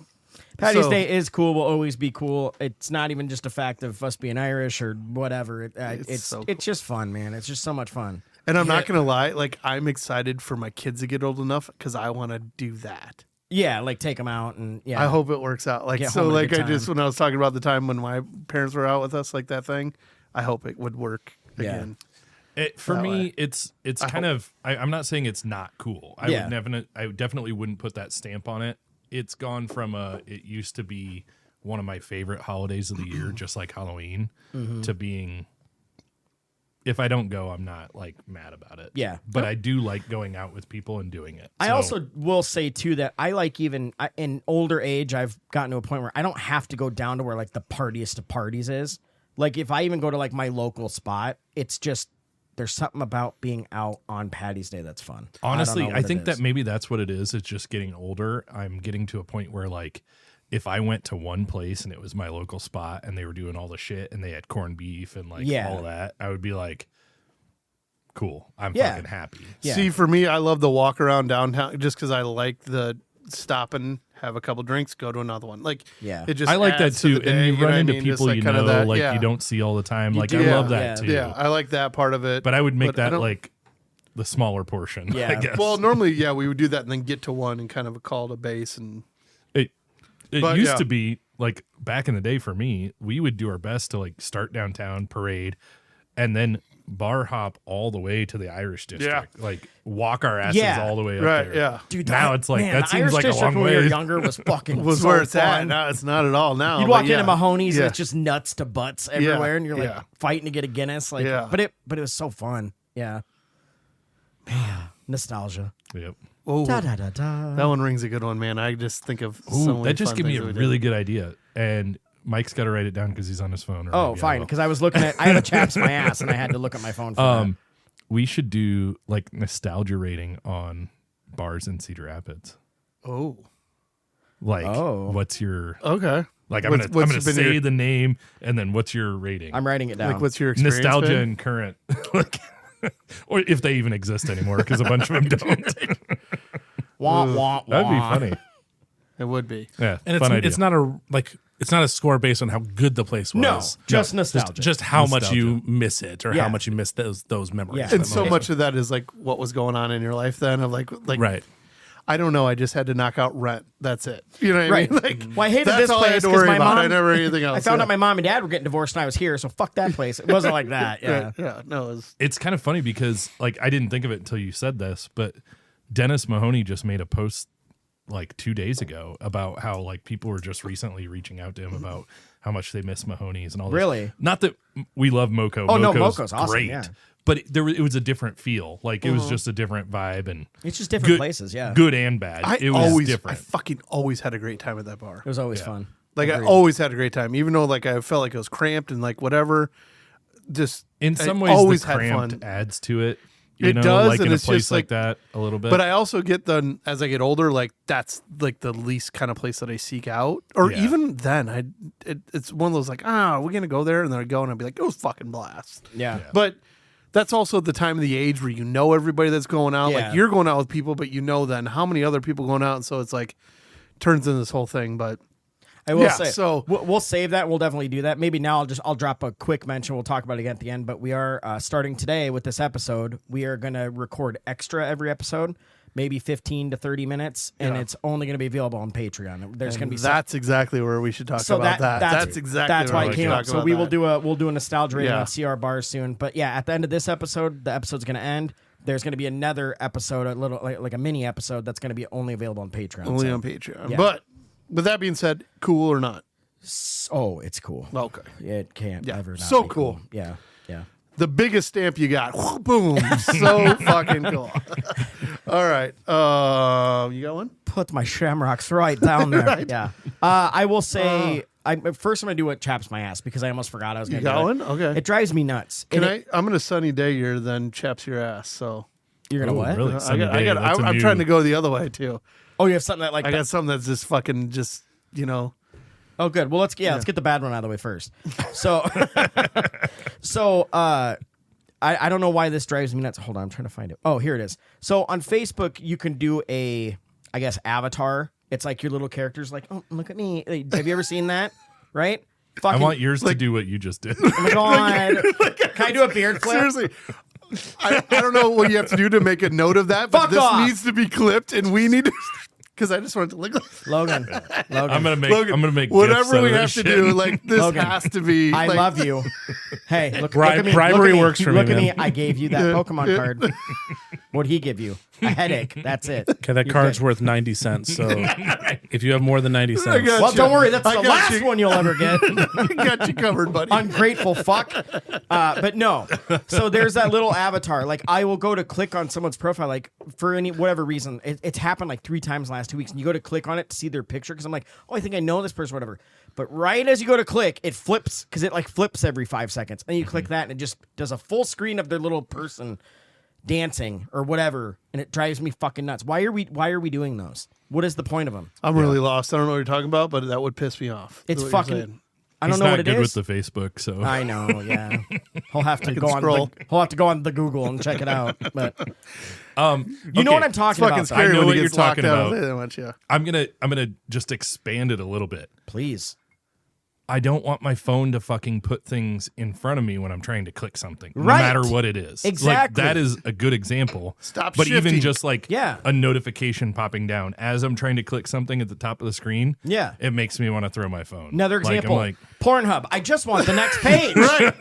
Speaker 2: Patty's
Speaker 3: so-
Speaker 2: Day is cool. Will always be cool. It's not even just a fact of us being Irish or whatever. It's
Speaker 3: so
Speaker 2: it's just fun, man. It's just so much fun.
Speaker 3: And I'm not gonna lie, like I'm excited for my kids to get old enough because I want to do that.
Speaker 2: Yeah, like take them out and yeah.
Speaker 3: I hope it works out. Like
Speaker 2: Get
Speaker 3: so,
Speaker 2: home at a
Speaker 3: like
Speaker 2: good
Speaker 3: I just
Speaker 2: time.
Speaker 3: when I was talking about the time when my parents were out with us, like that thing. I hope it would work
Speaker 2: Yeah.
Speaker 3: again.
Speaker 4: For
Speaker 3: That
Speaker 4: me,
Speaker 3: way.
Speaker 4: it's kind of. I'm not saying it's not cool. I
Speaker 2: Yeah.
Speaker 4: I definitely wouldn't put that stamp on it. It's gone from it used to be one of my favorite holidays of the year, just like Halloween, to being. If I don't go, I'm not like mad about it.
Speaker 2: Yeah.
Speaker 4: but I do like going out with people and doing it.
Speaker 2: I
Speaker 4: So-
Speaker 2: also will say too that I like in older age, I've gotten to a point where I don't have to go down to where like the partiest of parties is. Like if I even go to like my local spot, it's just there's something about being out on Patty's Day that's fun.
Speaker 4: Honestly,
Speaker 2: don't know
Speaker 4: I
Speaker 2: what
Speaker 4: think
Speaker 2: it
Speaker 4: that
Speaker 2: is.
Speaker 4: maybe that's what it is. It's just getting older. I'm getting to a point where like if I went to one place and it was my local spot and they were doing all the shit and they had corned beef and like
Speaker 2: Yeah.
Speaker 4: all that, I would be like, cool. I'm
Speaker 2: Yeah.
Speaker 4: fucking happy.
Speaker 2: Yeah.
Speaker 3: See, for me, I love the walk around downtown just because I like the stop and have a couple drinks, go to another one. Like,
Speaker 2: Yeah.
Speaker 3: it just
Speaker 4: I like that
Speaker 3: adds to
Speaker 4: too.
Speaker 3: the day,
Speaker 4: And you
Speaker 3: know what
Speaker 4: run
Speaker 3: I
Speaker 4: into
Speaker 3: mean? Just,
Speaker 4: people you
Speaker 3: kinda
Speaker 4: know,
Speaker 3: that,
Speaker 4: like
Speaker 3: yeah.
Speaker 4: you don't see all the time. Like I
Speaker 2: do,
Speaker 4: love
Speaker 2: yeah.
Speaker 4: that too.
Speaker 3: Yeah, I like that part of it.
Speaker 4: But I would make
Speaker 3: but I
Speaker 4: that
Speaker 3: don't-
Speaker 4: like the smaller portion.
Speaker 2: Yeah.
Speaker 4: I guess.
Speaker 3: Well, normally, yeah, we would do that and then get to one and kind of call to base and
Speaker 4: it
Speaker 3: but,
Speaker 4: used
Speaker 3: yeah.
Speaker 4: to be like back in the day for me, we would do our best to like start downtown, parade, and then bar hop all the way to the Irish district. Like walk our asses
Speaker 2: Yeah.
Speaker 4: all the way up
Speaker 3: right,
Speaker 4: there.
Speaker 3: yeah.
Speaker 2: Dude,
Speaker 4: Now it's like
Speaker 2: man,
Speaker 4: that
Speaker 2: the
Speaker 4: seems
Speaker 2: Irish
Speaker 4: like a
Speaker 2: district
Speaker 4: long
Speaker 2: when we were
Speaker 4: way.
Speaker 2: younger was fucking
Speaker 3: Was
Speaker 2: so
Speaker 3: where it's at.
Speaker 2: fun.
Speaker 3: No, it's not at all now.
Speaker 2: You'd walk
Speaker 3: but yeah.
Speaker 2: into Mahoney's
Speaker 3: Yeah.
Speaker 2: and it's just nuts to butts everywhere, and you're like
Speaker 3: yeah.
Speaker 2: fighting to get a Guinness. Like,
Speaker 3: Yeah.
Speaker 2: but it was so fun. Yeah, man, nostalgia.
Speaker 4: Yep.
Speaker 3: Oh,
Speaker 2: Da da da da.
Speaker 3: that one rings a good one, man. I just think of
Speaker 4: Ooh,
Speaker 3: so many
Speaker 4: that just
Speaker 3: fun
Speaker 4: gave me
Speaker 3: things
Speaker 4: a
Speaker 3: we did.
Speaker 4: really good idea. And Mike's got to write it down because he's on his phone. Or
Speaker 2: Oh,
Speaker 4: maybe I
Speaker 2: fine.
Speaker 4: will.
Speaker 2: Because I was looking at, I have a chaps my ass, and I had to look at my phone for that.
Speaker 4: We should do like nostalgia rating on bars in Cedar Rapids.
Speaker 3: Oh,
Speaker 4: Like,
Speaker 2: Oh.
Speaker 4: what's your
Speaker 3: okay.
Speaker 4: like? I'm
Speaker 3: What's
Speaker 4: gonna
Speaker 3: been
Speaker 4: say
Speaker 3: your-
Speaker 4: the name and then what's your rating?
Speaker 2: I'm writing it down.
Speaker 3: Like, what's your experience
Speaker 4: nostalgia
Speaker 3: been?
Speaker 4: and current, like, or if they even exist anymore, because a bunch of them don't.
Speaker 2: wah, wah,
Speaker 4: That'd be
Speaker 2: wah.
Speaker 4: funny.
Speaker 3: It would be.
Speaker 4: Yeah,
Speaker 5: And
Speaker 4: fun idea.
Speaker 5: it's not a score based on how good the place was.
Speaker 2: No, just nostalgia.
Speaker 5: Just how much
Speaker 4: Nostalgia.
Speaker 5: you miss it or
Speaker 2: Yeah.
Speaker 5: how much you miss those memories.
Speaker 2: Yeah.
Speaker 5: that
Speaker 3: And so
Speaker 5: moment.
Speaker 3: much of that is like what was going on in your life then of like
Speaker 5: Right.
Speaker 3: I don't know. I just had to knock out rent. That's it. You know what
Speaker 2: Right.
Speaker 3: I mean? Like,
Speaker 2: Well, I hated
Speaker 3: that's
Speaker 2: this
Speaker 3: all I had
Speaker 2: place
Speaker 3: to
Speaker 2: because
Speaker 3: worry
Speaker 2: my
Speaker 3: about.
Speaker 2: mom.
Speaker 3: I never anything else.
Speaker 2: I found
Speaker 3: yeah.
Speaker 2: out my mom and dad were getting divorced when I was here, so fuck that place. It wasn't like that. Yeah.
Speaker 3: Right. Yeah. No. It was,
Speaker 4: It's kind of funny because like I didn't think of it until you said this, but Dennis Mahoney just made a post like 2 days ago about how like people were just recently reaching out to him about how much they miss Mahoney's and all this.
Speaker 2: Really?
Speaker 4: Not that we love Moco.
Speaker 2: Oh, no,
Speaker 4: Moco's
Speaker 2: Moco's awesome,
Speaker 4: great.
Speaker 2: yeah.
Speaker 4: But it was a different feel. Like it was just a different vibe and
Speaker 2: It's just different places. Yeah.
Speaker 4: good and bad. It was
Speaker 3: I
Speaker 4: different.
Speaker 3: fucking always had a great time at that bar.
Speaker 2: It was always fun.
Speaker 3: Like
Speaker 2: Agreed.
Speaker 3: I always had a great time, even though like I felt like it was cramped and like whatever. Just
Speaker 4: In
Speaker 3: I
Speaker 4: some ways,
Speaker 3: always
Speaker 4: the
Speaker 3: had
Speaker 4: cramped
Speaker 3: fun.
Speaker 4: adds to it. You
Speaker 3: It
Speaker 4: know,
Speaker 3: does,
Speaker 4: like
Speaker 3: and
Speaker 4: in a
Speaker 3: it's
Speaker 4: place
Speaker 3: just,
Speaker 4: like
Speaker 3: like-
Speaker 4: that a little bit.
Speaker 3: But I also get the as I get older, like that's like the least kind of place that I seek out. Or
Speaker 4: Yeah.
Speaker 3: even then, it's one of those like, we're gonna go there, and then I go and I'd be like, it was fucking blast.
Speaker 2: Yeah.
Speaker 3: But that's also the time of the age where you know everybody that's going out.
Speaker 2: Yeah.
Speaker 3: Like you're going out with people, but you know then how many other people going out, and so it's like turns into this whole thing. But
Speaker 2: I will
Speaker 3: Yeah,
Speaker 2: say.
Speaker 3: so-
Speaker 2: We'll save that. We'll definitely do that. Maybe now I'll drop a quick mention. We'll talk about it again at the end. But we are starting today with this episode. We are going to record extra every episode, maybe 15 to 30 minutes, and it's only going to be available on Patreon. There's going to be
Speaker 3: That's exactly where we should talk
Speaker 2: so
Speaker 3: about that. That's exactly
Speaker 2: that's
Speaker 3: where
Speaker 2: why
Speaker 3: we
Speaker 2: it
Speaker 3: should
Speaker 2: came
Speaker 3: talk
Speaker 2: up. So
Speaker 3: about
Speaker 2: we will
Speaker 3: that.
Speaker 2: do a nostalgia rating
Speaker 3: Yeah.
Speaker 2: on CR bars soon. But yeah, at the end of this episode, the episode's going to end. There's going to be another episode, a little like a mini episode that's going to be only available on Patreon.
Speaker 3: Only
Speaker 2: So-
Speaker 3: on Patreon.
Speaker 2: Yeah.
Speaker 3: But with that being said, cool or not?
Speaker 2: Oh, it's cool.
Speaker 3: Okay.
Speaker 2: It can't
Speaker 3: Yeah,
Speaker 2: ever not
Speaker 3: so
Speaker 2: be
Speaker 3: cool.
Speaker 2: Yeah, yeah.
Speaker 3: The biggest stamp you got. Boom. So fucking cool. All right. You got one?
Speaker 2: Put my shamrocks right down there. Yeah. I will say, first I'm gonna do what chaps my ass because I almost forgot I was gonna
Speaker 3: You got
Speaker 2: do
Speaker 3: one?
Speaker 2: it.
Speaker 3: Okay.
Speaker 2: It drives me nuts.
Speaker 3: Can
Speaker 2: And
Speaker 3: I'm gonna sunny day you then chaps your ass. So
Speaker 2: You're gonna
Speaker 4: Oh,
Speaker 2: what?
Speaker 4: really? Sunny day, that's a
Speaker 3: I'm
Speaker 4: new-
Speaker 3: trying to go the other way too.
Speaker 2: Oh, you have something that like.
Speaker 3: I got something that's just fucking just
Speaker 2: Oh, good. Well, let's get the bad one out of the way first. So, I don't know why this drives me nuts. Hold on, I'm trying to find it. Oh, here it is. So on Facebook, you can do I guess, avatar. It's like your little characters, like, oh, look at me. Have you ever seen that? Right?
Speaker 4: I
Speaker 2: Fucking,
Speaker 4: want yours to do what you just did.
Speaker 2: oh my God. Can I do a beard flip?
Speaker 3: seriously. I don't know what you have to do to make a note of that, but
Speaker 2: Fuck
Speaker 3: this
Speaker 2: off.
Speaker 3: needs to be clipped, and we need to because I just want it to look like
Speaker 2: Logan.
Speaker 4: I'm gonna make.
Speaker 3: Logan,
Speaker 4: I'm gonna make
Speaker 3: whatever
Speaker 4: gifs out
Speaker 3: we
Speaker 4: of that
Speaker 3: have to
Speaker 4: shit.
Speaker 3: do. Like this
Speaker 2: Logan,
Speaker 3: has to be.
Speaker 2: I
Speaker 3: like,
Speaker 2: love you. Hey, look
Speaker 5: Bri-
Speaker 2: at me.
Speaker 5: bribery
Speaker 2: look at me.
Speaker 5: works for me,
Speaker 2: Look at me.
Speaker 5: man.
Speaker 2: I gave you that Pokemon card. What'd he give you? A headache. That's it.
Speaker 5: Okay, that card's worth 90 cents. So if you have more than 90
Speaker 3: I
Speaker 5: cents,
Speaker 3: got
Speaker 2: Well,
Speaker 3: you.
Speaker 2: don't worry. That's
Speaker 3: I
Speaker 2: the
Speaker 3: got
Speaker 2: last
Speaker 3: you.
Speaker 2: one you'll ever get.
Speaker 3: I got you covered, buddy.
Speaker 2: Ungrateful fuck. But no. So there's that little avatar. Like I will go to click on someone's profile, like for any whatever reason. It's happened like 3 times in the last 2 weeks, and you go to click on it to see their picture because I'm like, oh, I think I know this person, whatever. But right as you go to click, it flips because it like flips every 5 seconds, and you click that, and it just does a full screen of their little person dancing or whatever, and it drives me fucking nuts. Why are we doing those? What is the point of them?
Speaker 3: I'm really lost. I don't know what you're talking about, but that would piss me off.
Speaker 2: It's
Speaker 3: is what you're
Speaker 2: fucking.
Speaker 3: saying.
Speaker 2: I don't
Speaker 4: He's
Speaker 2: know
Speaker 4: not
Speaker 2: what it
Speaker 4: good
Speaker 2: is.
Speaker 4: with the Facebook, so
Speaker 2: I know, yeah. He'll have to go
Speaker 3: scroll.
Speaker 2: on. He'll have to go on the Google and check it out. But you know
Speaker 4: okay.
Speaker 2: what I'm talking
Speaker 3: Fucking
Speaker 2: about.
Speaker 3: scary
Speaker 4: I know
Speaker 3: when
Speaker 4: what
Speaker 3: he
Speaker 4: you're
Speaker 3: gets locked
Speaker 4: talking
Speaker 3: out of
Speaker 4: about.
Speaker 3: it that much, yeah.
Speaker 4: I'm gonna just expand it a little bit.
Speaker 2: Please.
Speaker 4: I don't want my phone to fucking put things in front of me when I'm trying to click something,
Speaker 2: Right.
Speaker 4: no matter what it is.
Speaker 2: Exactly.
Speaker 4: Like, that is a good example.
Speaker 3: Stop
Speaker 4: But
Speaker 3: shifting.
Speaker 4: even just like
Speaker 2: Yeah.
Speaker 4: a notification popping down as I'm trying to click something at the top of the screen,
Speaker 2: Yeah.
Speaker 4: it makes me want to throw my phone.
Speaker 2: Another
Speaker 4: Like, I'm
Speaker 2: example.
Speaker 4: like,
Speaker 2: Pornhub. I just want the next page.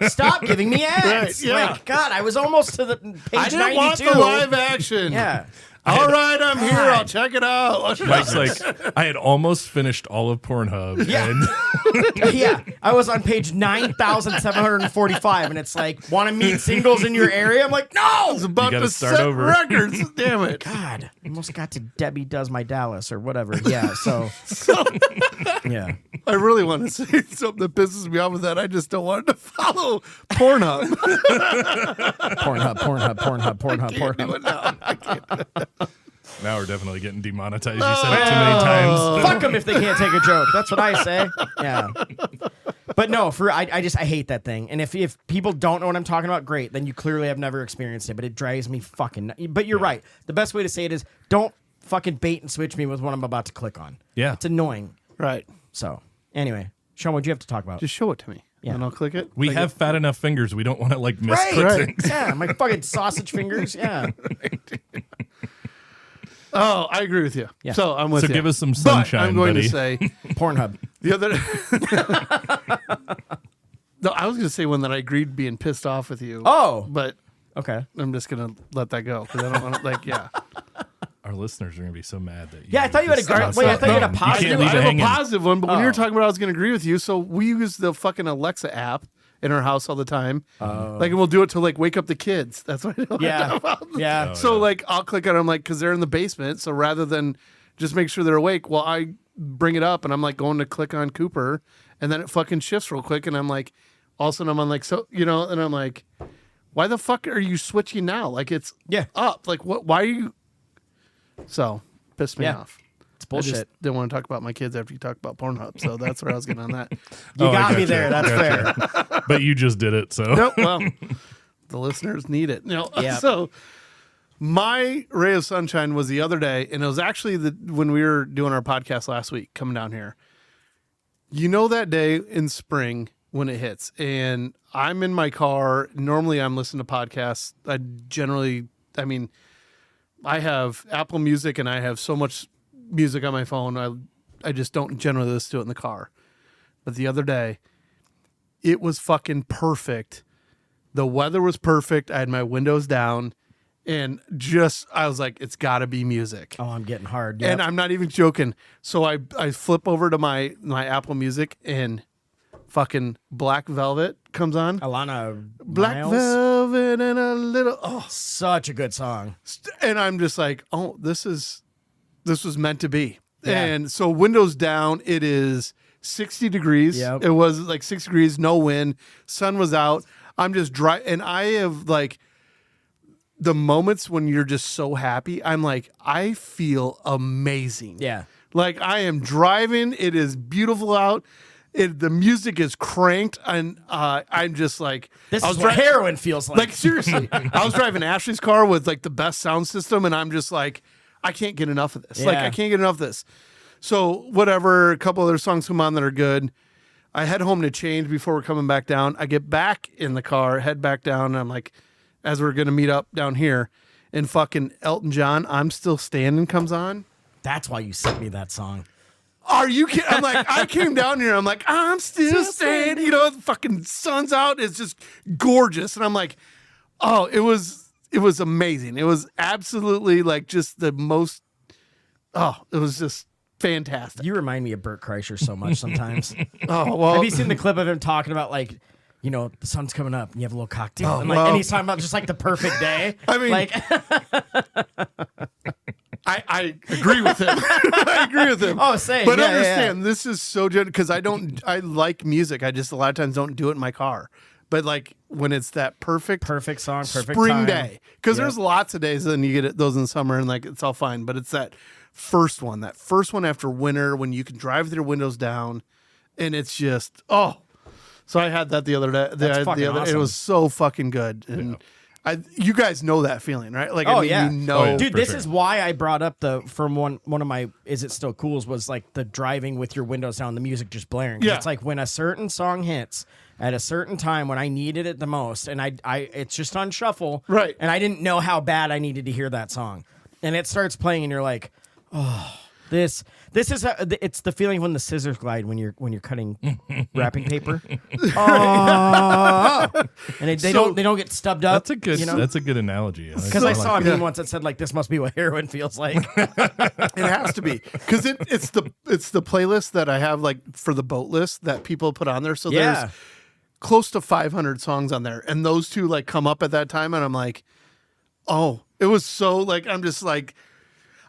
Speaker 2: Stop giving me ads.
Speaker 3: Right, yeah.
Speaker 2: Like, God, I was almost to the page
Speaker 3: I didn't
Speaker 2: 92.
Speaker 3: want the live action.
Speaker 2: Yeah.
Speaker 3: All right, I'm here.
Speaker 2: God.
Speaker 3: I'll check it out.
Speaker 4: Mike's like, I had almost finished all of Pornhub.
Speaker 2: Yeah.
Speaker 4: And
Speaker 2: Yeah. I was on page 9,745, and it's like, want to meet singles in your area? I'm like,
Speaker 3: I was
Speaker 2: no.
Speaker 3: about
Speaker 4: gotta
Speaker 3: to
Speaker 4: start
Speaker 3: set
Speaker 4: over.
Speaker 3: records. Damn it.
Speaker 2: God, almost got to Debbie Does My Dallas or whatever. Yeah. So, yeah.
Speaker 3: I really want to say something that pisses me off with that. I just don't want it to follow Pornhub.
Speaker 2: Pornhub.
Speaker 4: now we're definitely getting demonetized. You said it too many times.
Speaker 2: Fuck them if they can't take a joke. That's what I say. Yeah. But no, I hate that thing. And if people don't know what I'm talking about, great. Then you clearly have never experienced it. But it drives me fucking nuts. But you're right. The best way to say it is don't fucking bait and switch me with what I'm about to click on.
Speaker 4: Yeah.
Speaker 2: It's annoying.
Speaker 3: Right.
Speaker 2: So anyway, Shaun, what'd you have to talk about?
Speaker 3: Just show it to me.
Speaker 2: Yeah.
Speaker 3: And I'll click it.
Speaker 4: We
Speaker 3: Like
Speaker 4: have fat enough fingers. We don't want to like misclick
Speaker 2: Right.
Speaker 4: things.
Speaker 2: Yeah, my fucking sausage fingers. Yeah.
Speaker 3: Oh, I agree with you.
Speaker 2: Yeah.
Speaker 3: So I'm with
Speaker 4: So
Speaker 3: you.
Speaker 4: give us some
Speaker 3: But
Speaker 4: sunshine,
Speaker 3: I'm going
Speaker 4: buddy.
Speaker 3: to say
Speaker 2: Pornhub.
Speaker 3: the other. No, I was going to say one that I agreed being pissed off with you.
Speaker 2: Oh.
Speaker 3: But
Speaker 2: Okay.
Speaker 3: I'm just going to let that go because I don't want to. Like, yeah.
Speaker 4: Our listeners are going to be so mad that you.
Speaker 2: Yeah, I thought you had a
Speaker 4: just
Speaker 2: great-
Speaker 4: stopped
Speaker 2: wait, I thought you had a
Speaker 4: talking.
Speaker 2: positive-
Speaker 4: can't
Speaker 3: I
Speaker 4: leave it
Speaker 3: have a
Speaker 4: hanging.
Speaker 3: positive one, but when you
Speaker 2: Oh.
Speaker 3: were talking about, I was going to agree with you. So we use the fucking Alexa app in our house all the time. Like, and we'll do it to like wake up the kids. That's what I don't
Speaker 2: Yeah.
Speaker 3: know about.
Speaker 2: Yeah.
Speaker 3: So like, I'll click on it. I'm like, because they're in the basement. So rather than just make sure they're awake, well, I bring it up and I'm like going to click on Cooper, and then it fucking shifts real quick, and I'm like, all of a sudden I'm on like, so and I'm like, why the fuck are you switching now? Like it's
Speaker 2: Yeah.
Speaker 3: up. Like what? Why are you? So pissed me
Speaker 2: Yeah.
Speaker 3: off.
Speaker 2: It's
Speaker 3: I just
Speaker 2: bullshit.
Speaker 3: didn't want to talk about my kids after you talked about Pornhub. So that's where I was getting on that.
Speaker 2: You
Speaker 4: Oh, I
Speaker 2: got me
Speaker 4: gotcha.
Speaker 2: there. That's fair.
Speaker 4: But you just did it, so
Speaker 3: Nope. Well, the listeners need it. No.
Speaker 2: Yeah.
Speaker 3: So my ray of sunshine was the other day, and it was actually when we were doing our podcast last week, coming down here. You know that day in spring when it hits, and I'm in my car. Normally, I'm listening to podcasts. I have Apple Music, and I have so much music on my phone. I just don't generally listen to it in the car. But the other day, it was fucking perfect. The weather was perfect. I had my windows down, and I was like, it's got to be music.
Speaker 2: Oh, I'm getting hard.
Speaker 3: And I'm not even joking. So I flip over to my Apple Music, and fucking Black Velvet comes on.
Speaker 2: Alana
Speaker 3: Black
Speaker 2: Miles.
Speaker 3: Velvet and a little. Oh,
Speaker 2: Such a good song.
Speaker 3: and I'm just like, oh, this was meant to be.
Speaker 2: Yeah.
Speaker 3: And so windows down, it is 60 degrees.
Speaker 2: Yep.
Speaker 3: It was like 6 degrees, no wind, sun was out. I'm just dry, and I have like the moments when you're just so happy. I'm like, I feel amazing.
Speaker 2: Yeah.
Speaker 3: Like I am driving. It is beautiful out. The music is cranked, and I'm just like,
Speaker 2: This
Speaker 3: I
Speaker 2: is
Speaker 3: was
Speaker 2: what
Speaker 3: dri-
Speaker 2: heroin feels like.
Speaker 3: Like seriously, I was driving Ashley's car with like the best sound system, and I'm just like, I can't get enough of this. Like
Speaker 2: Yeah.
Speaker 3: I can't get enough of this. So whatever, a couple other songs come on that are good. I head home to change before we're coming back down. I get back in the car, head back down, and I'm like, as we're gonna meet up down here, and fucking Elton John, "I'm Still Standing" comes on.
Speaker 2: That's why you sent me that song.
Speaker 3: Are you kidding? I'm like, I came down here. I'm like, I'm still standing. You know, the fucking sun's out. It's just gorgeous. And I'm like, oh, it was amazing. It was absolutely like just the most. Oh, it was just fantastic.
Speaker 2: You remind me of Bert Kreischer so much sometimes.
Speaker 3: Oh well,
Speaker 2: Have you seen the clip of him talking about like, you know, the sun's coming up and you have a little cocktail,
Speaker 3: Oh,
Speaker 2: and like,
Speaker 3: well.
Speaker 2: and he's talking about just like the perfect day.
Speaker 3: I mean-
Speaker 2: like,
Speaker 3: I agree with him. I agree with him.
Speaker 2: Oh, same.
Speaker 3: But
Speaker 2: Yeah, yeah,
Speaker 3: understand, this is so good because I like music. I just a lot of times don't do it in my car. But like when it's that perfect
Speaker 2: perfect song, perfect
Speaker 3: spring
Speaker 2: time.
Speaker 3: day, because
Speaker 2: Yep.
Speaker 3: there's lots of days and you get those in the summer and like it's all fine. But it's that first one after winter when you can drive with your windows down, and it's just oh. So I had that the other day.
Speaker 2: fucking
Speaker 3: It
Speaker 2: awesome.
Speaker 3: was so fucking good, and you guys know that feeling, right? Like,
Speaker 2: Oh,
Speaker 3: I mean,
Speaker 2: yeah.
Speaker 3: you know,
Speaker 4: Oh, yeah.
Speaker 2: Dude,
Speaker 4: For
Speaker 2: this
Speaker 4: sure.
Speaker 2: is why I brought up from one of my Is It Still Cools was like the driving with your windows down, the music just blaring. 'Cause
Speaker 3: Yeah.
Speaker 2: It's like when a certain song hits at a certain time when I needed it the most, and I it's just on shuffle.
Speaker 3: Right.
Speaker 2: And I didn't know how bad I needed to hear that song. And it starts playing and you're like, oh, this is it's the feeling when the scissors glide when you're cutting wrapping paper. Oh, and they don't get stubbed up.
Speaker 4: That's a good.
Speaker 2: you know?
Speaker 4: That's a good analogy.
Speaker 2: Because I saw a meme
Speaker 3: Yeah.
Speaker 2: once that said like this must be what heroin feels like.
Speaker 3: it has to be because it's the playlist that I have like for the boat list that people put on there. So
Speaker 2: Yeah.
Speaker 3: there's close to 500 songs on there, and those two like come up at that time, and I'm like, oh, it was so like I'm just like.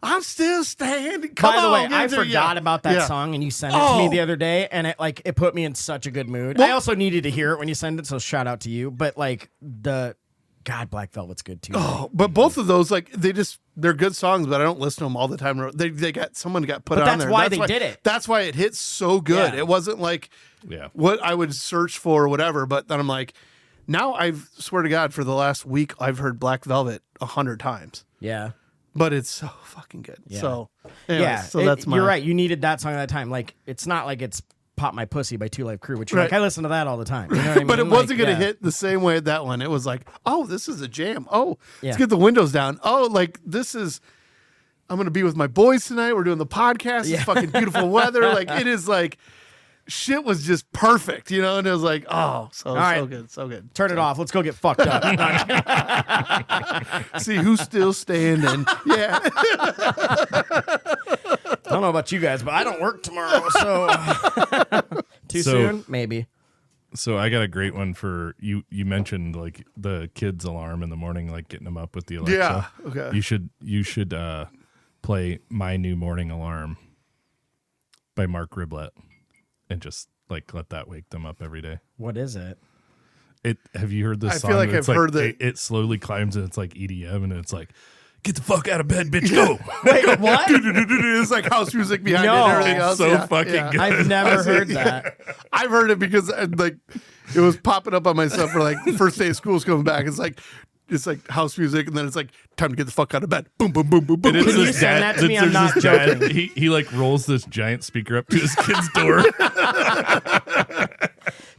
Speaker 3: I'm still standing. Come
Speaker 2: By the way,
Speaker 3: on,
Speaker 2: I
Speaker 3: get there.
Speaker 2: forgot
Speaker 3: Yeah.
Speaker 2: about that
Speaker 3: Yeah.
Speaker 2: song, and you sent it to me
Speaker 3: Oh.
Speaker 2: the other day, and it put me in such a good mood. I also needed to hear it when you sent it, so shout out to you. But like God, Black Velvet's good too.
Speaker 3: Oh, but both of those, like they're good songs, but I don't listen to them all the time. They got someone got put
Speaker 2: But
Speaker 3: on
Speaker 2: that's
Speaker 3: there.
Speaker 2: why they did it.
Speaker 3: That's why it hits so good.
Speaker 2: Yeah.
Speaker 3: It wasn't like
Speaker 4: Yeah.
Speaker 3: what I would search for or whatever. But then I'm like, now I've swear to God for the last week I've heard Black Velvet 100 times,
Speaker 2: Yeah.
Speaker 3: but it's so fucking good.
Speaker 2: Yeah.
Speaker 3: So anyways,
Speaker 2: Yeah.
Speaker 3: so that's my.
Speaker 2: You're right. You needed that song at that time. Like it's not like it's Pop My Pussy by Two Live Crew, which you're like,
Speaker 3: Right.
Speaker 2: I listen to that all the time. You know what I mean?
Speaker 3: But it wasn't
Speaker 2: Like,
Speaker 3: going to
Speaker 2: yeah.
Speaker 3: hit the same way that one. It was like, oh, this is a jam. Oh,
Speaker 2: Yeah.
Speaker 3: let's get the windows down. Oh, like this is. I'm going to be with my boys tonight. We're doing the podcast.
Speaker 2: Yeah.
Speaker 3: It's fucking beautiful weather. Like it is like, shit was just perfect, you know. And it was like, oh, so
Speaker 2: right.
Speaker 3: good, so good.
Speaker 2: Turn it off. Let's go get fucked up.
Speaker 3: See who's still standing. Yeah,
Speaker 2: I don't know about you guys, but I don't work tomorrow, so too
Speaker 4: So-
Speaker 2: soon, maybe.
Speaker 4: So I got a great one for you. You mentioned like the kids' alarm in the morning, like getting them up with the Alexa.
Speaker 3: Yeah, okay.
Speaker 4: You should play "My New Morning Alarm" by Mark Riblet, and just like let that wake them up every day.
Speaker 2: What is it?
Speaker 4: Have you heard this
Speaker 3: I
Speaker 4: song?
Speaker 3: feel like
Speaker 4: It's
Speaker 3: I've heard that-
Speaker 4: it slowly climbs and it's like EDM and it's like, get the fuck out of bed, bitch, go.
Speaker 2: Wait, what?
Speaker 3: it's like house music behind it
Speaker 2: No.
Speaker 3: and everything
Speaker 4: It's
Speaker 3: else.
Speaker 4: so
Speaker 3: Yeah,
Speaker 4: fucking
Speaker 3: yeah.
Speaker 4: good.
Speaker 2: I've never heard that.
Speaker 3: I've heard it because like it was popping up on my stuff for like first day of school's coming back. It's like it's like house music, and then it's like time to get the fuck out of bed. Boom, boom, boom, boom, boom.
Speaker 4: And it's
Speaker 2: Can you
Speaker 4: this
Speaker 2: send
Speaker 4: dad-
Speaker 2: that to me?
Speaker 4: there's
Speaker 2: I'm not
Speaker 4: this dad-
Speaker 2: joking.
Speaker 4: He like rolls this giant speaker up to his kid's door.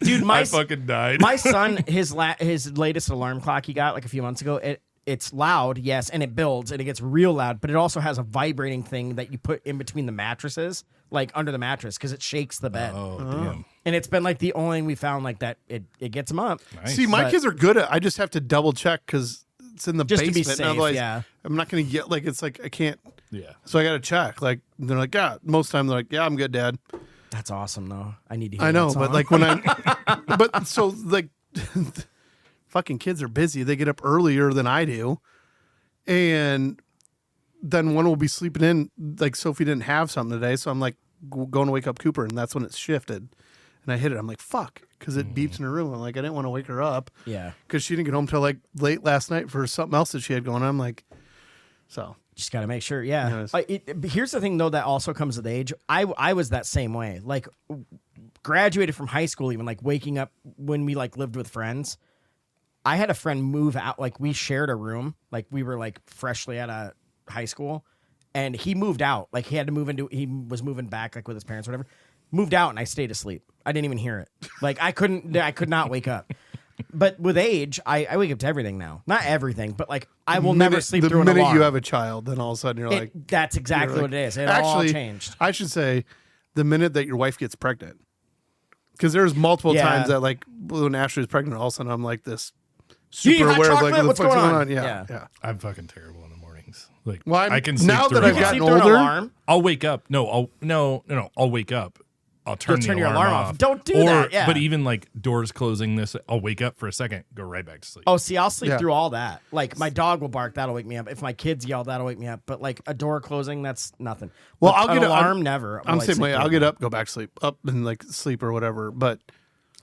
Speaker 2: Dude,
Speaker 4: I fucking died.
Speaker 2: my son, his latest alarm clock he got like a few months ago, it's loud, yes, and it builds and it gets real loud, but it also has a vibrating thing that you put in between the mattresses, like under the mattress, because it shakes the bed.
Speaker 4: Oh, damn.
Speaker 2: And it's been like the only we found like that it gets them up.
Speaker 4: Nice.
Speaker 3: See, my
Speaker 2: But-
Speaker 3: kids are good at. I just have to double check because it's in the
Speaker 2: Just to be
Speaker 3: basement.
Speaker 2: safe,
Speaker 3: and otherwise,
Speaker 2: yeah.
Speaker 3: I'm not going to get like it's like I can't.
Speaker 4: Yeah.
Speaker 3: So I got to check. Like they're like, yeah. Most of the time they're like, yeah, I'm good, Dad.
Speaker 2: That's awesome though. I need to hear
Speaker 3: I know,
Speaker 2: that song.
Speaker 3: but like when I, but so like, fucking kids are busy. They get up earlier than I do, and then one will be sleeping in. Like Sophie didn't have something today, so I'm like going to wake up Cooper, and that's when it's shifted, and I hit it. I'm like, fuck, because it beeps in her room. I'm like, I didn't want to wake her up
Speaker 2: yeah.
Speaker 3: because she didn't get home till like late last night for something else that she had going on. I'm like, so
Speaker 2: Just got to make sure. Yeah.
Speaker 3: Yes.
Speaker 2: Here's the thing, though, that also comes with age. I was that same way. Like, graduated from high school, even like waking up when we like lived with friends. I had a friend move out. Like, we shared a room. Like, we were like freshly out of high school, and he moved out. Like, he had to move into. He was moving back, like with his parents, or whatever. Moved out, and I stayed asleep. I didn't even hear it. Like, I could not wake up. But with age, I wake up to everything now. Not everything, but like I will never sleep through an
Speaker 3: The minute
Speaker 2: alarm.
Speaker 3: you have a child, then all of a sudden you're like,
Speaker 2: That's exactly
Speaker 3: you're
Speaker 2: what
Speaker 3: like-
Speaker 2: it is. It
Speaker 3: Actually,
Speaker 2: all changed.
Speaker 3: I should say the minute that your wife gets pregnant, because there's multiple
Speaker 2: Yeah.
Speaker 3: times that like when Ashley was pregnant, all of a sudden I'm like this super
Speaker 2: hot
Speaker 3: aware of like
Speaker 2: chocolate?
Speaker 3: what the
Speaker 2: What's
Speaker 3: fuck's
Speaker 2: going
Speaker 3: going
Speaker 2: on?
Speaker 3: on. Yeah,
Speaker 2: Yeah.
Speaker 3: yeah.
Speaker 4: I'm fucking terrible in the mornings. Like,
Speaker 3: Well,
Speaker 4: I can sleep
Speaker 3: now
Speaker 4: through
Speaker 3: that
Speaker 4: an
Speaker 3: I've
Speaker 2: You
Speaker 3: gotten
Speaker 2: sleep through an
Speaker 3: older,
Speaker 2: alarm?
Speaker 4: I'll wake up. No, I'll wake up. I'll turn,
Speaker 2: turn
Speaker 4: the
Speaker 2: your
Speaker 4: alarm
Speaker 2: alarm off.
Speaker 4: off.
Speaker 2: Don't do
Speaker 4: or,
Speaker 2: that, yeah.
Speaker 4: But even like doors closing, this I'll wake up for a second, go right back to sleep.
Speaker 2: Oh, see, I'll sleep
Speaker 3: Yeah.
Speaker 2: through all that. Like my dog will bark, that'll wake me up. If my kids yell, that'll wake me up. But like a door closing, that's nothing.
Speaker 3: Well,
Speaker 2: But
Speaker 3: I'll
Speaker 2: an
Speaker 3: get
Speaker 2: alarm. Never.
Speaker 3: I'm
Speaker 2: like,
Speaker 3: the same
Speaker 2: sleep
Speaker 3: way.
Speaker 2: through
Speaker 3: I'll
Speaker 2: it.
Speaker 3: get up, go back to sleep, up and like sleep or whatever. But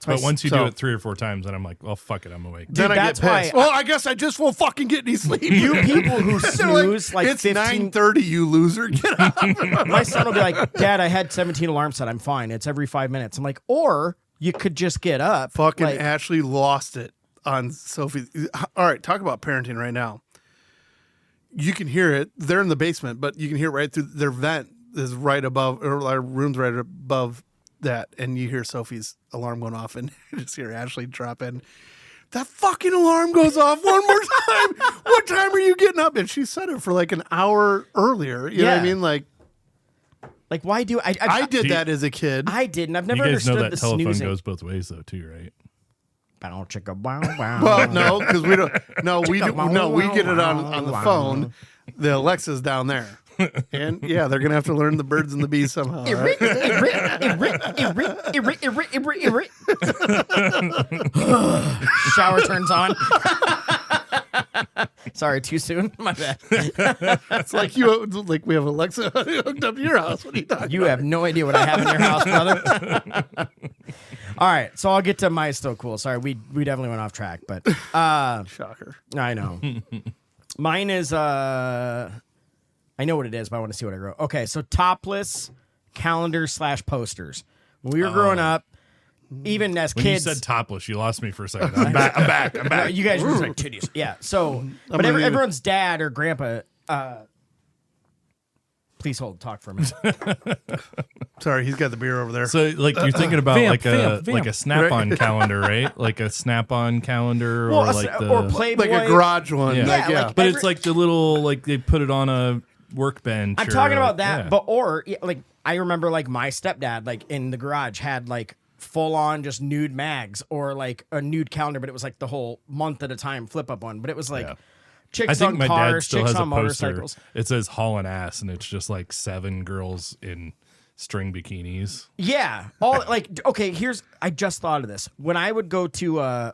Speaker 4: But once you do
Speaker 3: so-
Speaker 4: it 3 or 4 times, then I'm like, well, fuck it, I'm awake.
Speaker 3: then I get
Speaker 2: that's why
Speaker 3: pissed. Well, I guess I just won't fucking get any sleep.
Speaker 2: You people who
Speaker 3: They're like,
Speaker 2: snooze like
Speaker 3: it's
Speaker 2: 15.
Speaker 3: 9:30, you loser. Get up.
Speaker 2: My son will be like, "Dad, I had 17 alarms set. I'm fine. It's every 5 minutes." I'm like, or you could just get up.
Speaker 3: Fucking
Speaker 2: like,
Speaker 3: Ashley lost it on Sophie. All right, talk about parenting right now. You can hear it. They're in the basement, but you can hear it right through their vent is right above, or our room's right above that, and you hear Sophie's alarm going off, and you just hear Ashley drop in. That fucking alarm goes off one more time. What time are you getting up? And she set it for like an hour earlier. You know what I
Speaker 2: Yeah.
Speaker 3: mean? Like
Speaker 2: why do I
Speaker 3: I did that as a kid.
Speaker 2: I didn't. I've
Speaker 4: You
Speaker 2: never
Speaker 4: guys know
Speaker 2: understood
Speaker 4: that
Speaker 2: the
Speaker 4: telephone
Speaker 2: snoozing.
Speaker 4: goes both ways, though, too, right?
Speaker 2: Bow, chicka, bow, bow.
Speaker 3: Well, no, because we don't. No, we do,
Speaker 2: Chicka,
Speaker 3: no, we
Speaker 2: wow,
Speaker 3: get it
Speaker 2: wow,
Speaker 3: on the
Speaker 2: wow.
Speaker 3: phone. The Alexa's down there, and yeah, they're gonna have to learn the birds and the bees somehow. Right?
Speaker 2: Shower turns on. Sorry, too soon. My bad.
Speaker 3: It's like like we have Alexa hooked up to your house. What are you talking?
Speaker 2: You have no idea what I have in your house, brother. All right, so I'll get to my still cool. Sorry, we definitely went off track, but
Speaker 3: Shocker.
Speaker 2: I know. Mine is I know what it is, but I want to see what I wrote. Okay, so topless calendars / posters. When we were growing up, even as
Speaker 4: When
Speaker 2: kids,
Speaker 4: you said topless, you lost me for a second. I'm back.
Speaker 2: you guys were just like titties. Yeah. So, but
Speaker 3: gonna need-
Speaker 2: everyone's dad or grandpa. Please hold. Talk for a minute.
Speaker 3: Sorry, he's got the beer over there.
Speaker 4: So, like, you're thinking about
Speaker 5: Vamp,
Speaker 4: like
Speaker 5: vamp.
Speaker 4: a Snap-on calendar, right? Like a Snap-on calendar, or like the
Speaker 2: or Playboy.
Speaker 3: like a garage one.
Speaker 4: Yeah.
Speaker 3: Like,
Speaker 2: Yeah,
Speaker 3: yeah.
Speaker 2: like-
Speaker 4: But
Speaker 2: every-
Speaker 4: it's like the little, like they put it on a workbench.
Speaker 2: I'm
Speaker 4: or,
Speaker 2: talking about
Speaker 4: like,
Speaker 2: that,
Speaker 4: yeah.
Speaker 2: but or yeah, like I remember like my stepdad like in the garage had like full on just nude mags or like a nude calendar, but it was like the whole month at a time flip up one. But it was like
Speaker 4: Yeah.
Speaker 2: chicks
Speaker 4: I think
Speaker 2: on
Speaker 4: my dad
Speaker 2: cars,
Speaker 4: still
Speaker 2: chicks
Speaker 4: has a
Speaker 2: on
Speaker 4: poster.
Speaker 2: motorcycles.
Speaker 4: It says "hauling ass," and it's just like 7 girls in string bikinis.
Speaker 2: Yeah. All like okay, I just thought of this. When I would go to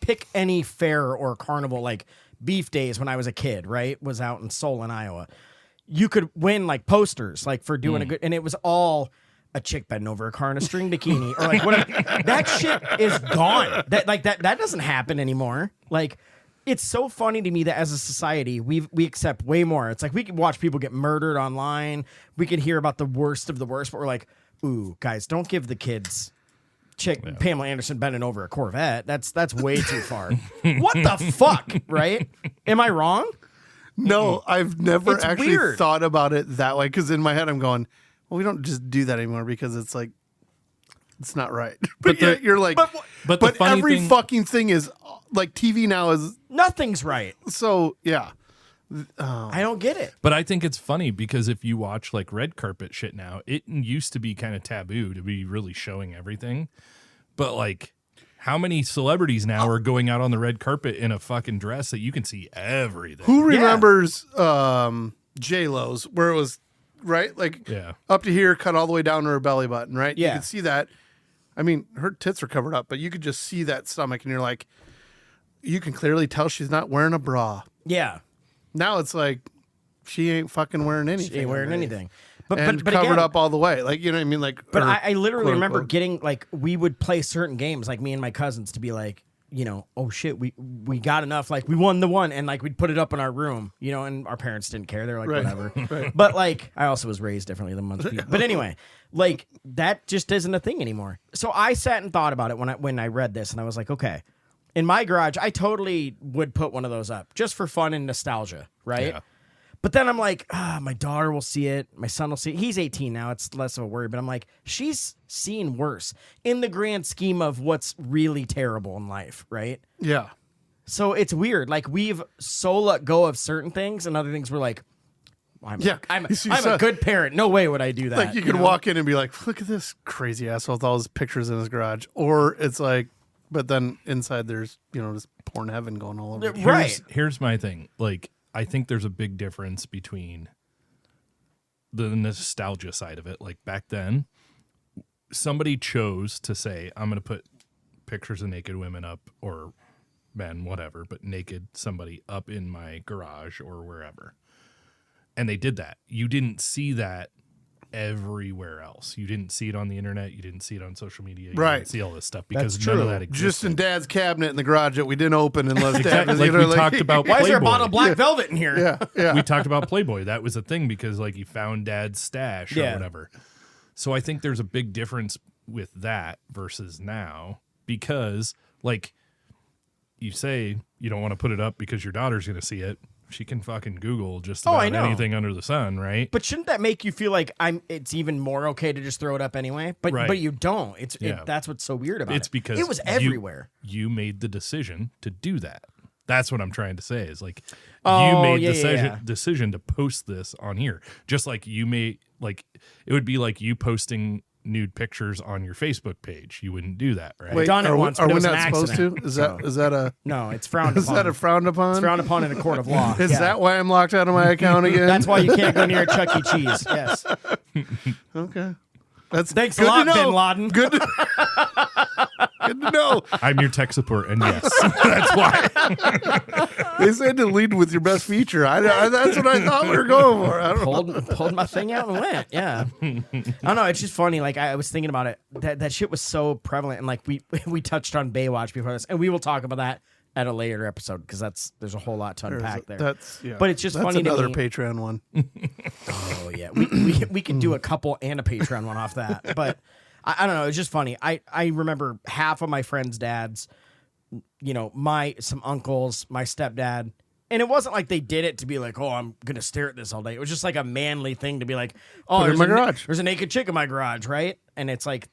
Speaker 2: pick any fair or carnival like Beef Days when I was a kid, right? Was out in Solon, Iowa. You could win like posters like for doing a good, and it was all a chick bending over a car in a string bikini or like whatever. That shit is gone. That doesn't happen anymore. Like it's so funny to me that as a society we accept way more. It's like we can watch people get murdered online. We can hear about the worst of the worst, but we're like, ooh, guys, don't give the kids chick Pamela Anderson bending over a Corvette. That's way too far. What the fuck, right? Am I wrong?
Speaker 3: No, I've never
Speaker 2: It's
Speaker 3: actually
Speaker 2: weird.
Speaker 3: thought about it that way because in my head I'm going, well, we don't just do that anymore because it's like it's not right. But
Speaker 4: the-
Speaker 3: you're like,
Speaker 4: but the funny
Speaker 3: every
Speaker 4: thing-
Speaker 3: fucking thing is like TV now is
Speaker 2: Nothing's right.
Speaker 3: so yeah.
Speaker 2: I don't get it.
Speaker 4: But I think it's funny because if you watch like red carpet shit now, it used to be kind of taboo to be really showing everything. But like, how many celebrities now are going out on the red carpet in a fucking dress that you can see everything?
Speaker 3: Who remembers J-Lo's where it was right like up to here, cut all the way down to her belly button, right?
Speaker 2: Yeah.
Speaker 3: You could see that. I mean, her tits are covered up, but you could just see that stomach, and you're like, you can clearly tell she's not wearing a bra.
Speaker 2: Yeah.
Speaker 3: Now it's like she ain't fucking wearing anything.
Speaker 2: She ain't wearing
Speaker 3: underneath.
Speaker 2: anything. But
Speaker 3: And
Speaker 2: but
Speaker 3: covered
Speaker 2: again,
Speaker 3: up all the way. Like, you know what I mean? Like,
Speaker 2: But
Speaker 3: or
Speaker 2: I literally
Speaker 3: quote,
Speaker 2: remember
Speaker 3: unquote.
Speaker 2: getting like we would play certain games, like me and my cousins, to be like, you know, oh shit, we got enough, like we won the one, and like we'd put it up in our room, you know, and our parents didn't care. They're like,
Speaker 3: Right.
Speaker 2: whatever.
Speaker 3: Right.
Speaker 2: But like, I also was raised differently than most people. But anyway, like that just isn't a thing anymore. So I sat and thought about it when I read this, and I was like, okay, in my garage, I totally would put one of those up just for fun and nostalgia, right?
Speaker 4: Yeah.
Speaker 2: But then I'm like, my daughter will see it. My son will see it. He's 18 now. It's less of a worry. But I'm like, she's seen worse in the grand scheme of what's really terrible in life, right?
Speaker 3: Yeah.
Speaker 2: So it's weird. Like we've so let go of certain things, and other things we're like, I'm
Speaker 3: You see,
Speaker 2: a good parent. No way would I do that.
Speaker 3: Like, you could
Speaker 2: know?
Speaker 3: walk in and be like, look at this crazy asshole with all his pictures in his garage. Or it's like, but then inside there's, you know, just porn heaven going all over.
Speaker 2: Right.
Speaker 4: Here's my thing. Like, I think there's a big difference between the nostalgia side of it. Like back then, somebody chose to say, I'm going to put pictures of naked women up, or men, whatever, but naked somebody up in my garage or wherever. And they did that. You didn't see that everywhere else. You didn't see it on the internet. You didn't see it on social media. You
Speaker 3: Right.
Speaker 4: didn't see all this stuff because
Speaker 2: That's
Speaker 4: none
Speaker 2: true.
Speaker 4: of that existed.
Speaker 3: Just in Dad's cabinet in the garage that we didn't open unless Dad
Speaker 4: Exactly.
Speaker 3: was,
Speaker 4: Like
Speaker 3: you know,
Speaker 4: we talked about
Speaker 2: Why is there a
Speaker 4: Playboy.
Speaker 2: bottle of black velvet in here?
Speaker 3: Yeah. Yeah.
Speaker 4: We talked about Playboy. That was a thing because like you found Dad's stash or
Speaker 2: Yeah.
Speaker 4: whatever. So I think there's a big difference with that versus now because like you say you don't want to put it up because your daughter's going to see it. She can fucking Google just
Speaker 2: Oh,
Speaker 4: about
Speaker 2: I know.
Speaker 4: anything under the sun, right?
Speaker 2: But shouldn't that make you feel like it's even more okay to just throw it up anyway? But
Speaker 4: Right.
Speaker 2: but you don't.
Speaker 4: Yeah.
Speaker 2: That's what's so weird about it.
Speaker 4: It's because
Speaker 2: it was everywhere.
Speaker 4: You made the decision to do that. That's what I'm trying to say is like
Speaker 2: Oh,
Speaker 4: you made
Speaker 2: yeah,
Speaker 4: the
Speaker 2: yeah.
Speaker 4: decision to post this on here. Just like you made, like it would be like you posting nude pictures on your Facebook page. You wouldn't do that, right?
Speaker 3: Wait,
Speaker 2: done it
Speaker 3: are,
Speaker 2: once,
Speaker 3: are
Speaker 2: but it
Speaker 3: we
Speaker 2: was an
Speaker 3: not supposed to?
Speaker 2: accident,
Speaker 3: Is
Speaker 2: so.
Speaker 3: that a
Speaker 2: No, it's frowned
Speaker 3: is
Speaker 2: upon.
Speaker 3: that a frowned upon?
Speaker 2: It's frowned upon in a court of law.
Speaker 3: Is
Speaker 2: Yeah.
Speaker 3: that why I'm locked out of my account again?
Speaker 2: That's why you can't go near Chuck E. Cheese. Yes.
Speaker 3: Okay. That's
Speaker 2: Thanks a
Speaker 3: good
Speaker 2: lot,
Speaker 3: to know.
Speaker 2: Bin Laden.
Speaker 3: Good to, good to know.
Speaker 4: I'm your tech support, and yes, that's why.
Speaker 3: They said to lead with your best feature. That's what I thought we were going for. I don't know.
Speaker 2: Pulled my thing out and went. Yeah. I don't know. It's just funny. Like I was thinking about it. That shit was so prevalent, and like we touched on Baywatch before this, and we will talk about that at a later episode because there's a whole lot to unpack there.
Speaker 3: That's yeah.
Speaker 2: But it's just
Speaker 3: that's
Speaker 2: funny to
Speaker 3: another
Speaker 2: me.
Speaker 3: Patreon one.
Speaker 2: Oh yeah, we could do a couple and a Patreon one off that. But I don't know. It's just funny. I remember half of my friends' dads, you know, some uncles, my stepdad, and it wasn't like they did it to be like, oh, I'm gonna stare at this all day. It was just like a manly thing to be like, oh,
Speaker 3: Put it in
Speaker 2: there's
Speaker 3: my garage.
Speaker 2: there's a naked chick in my garage, right? And it's like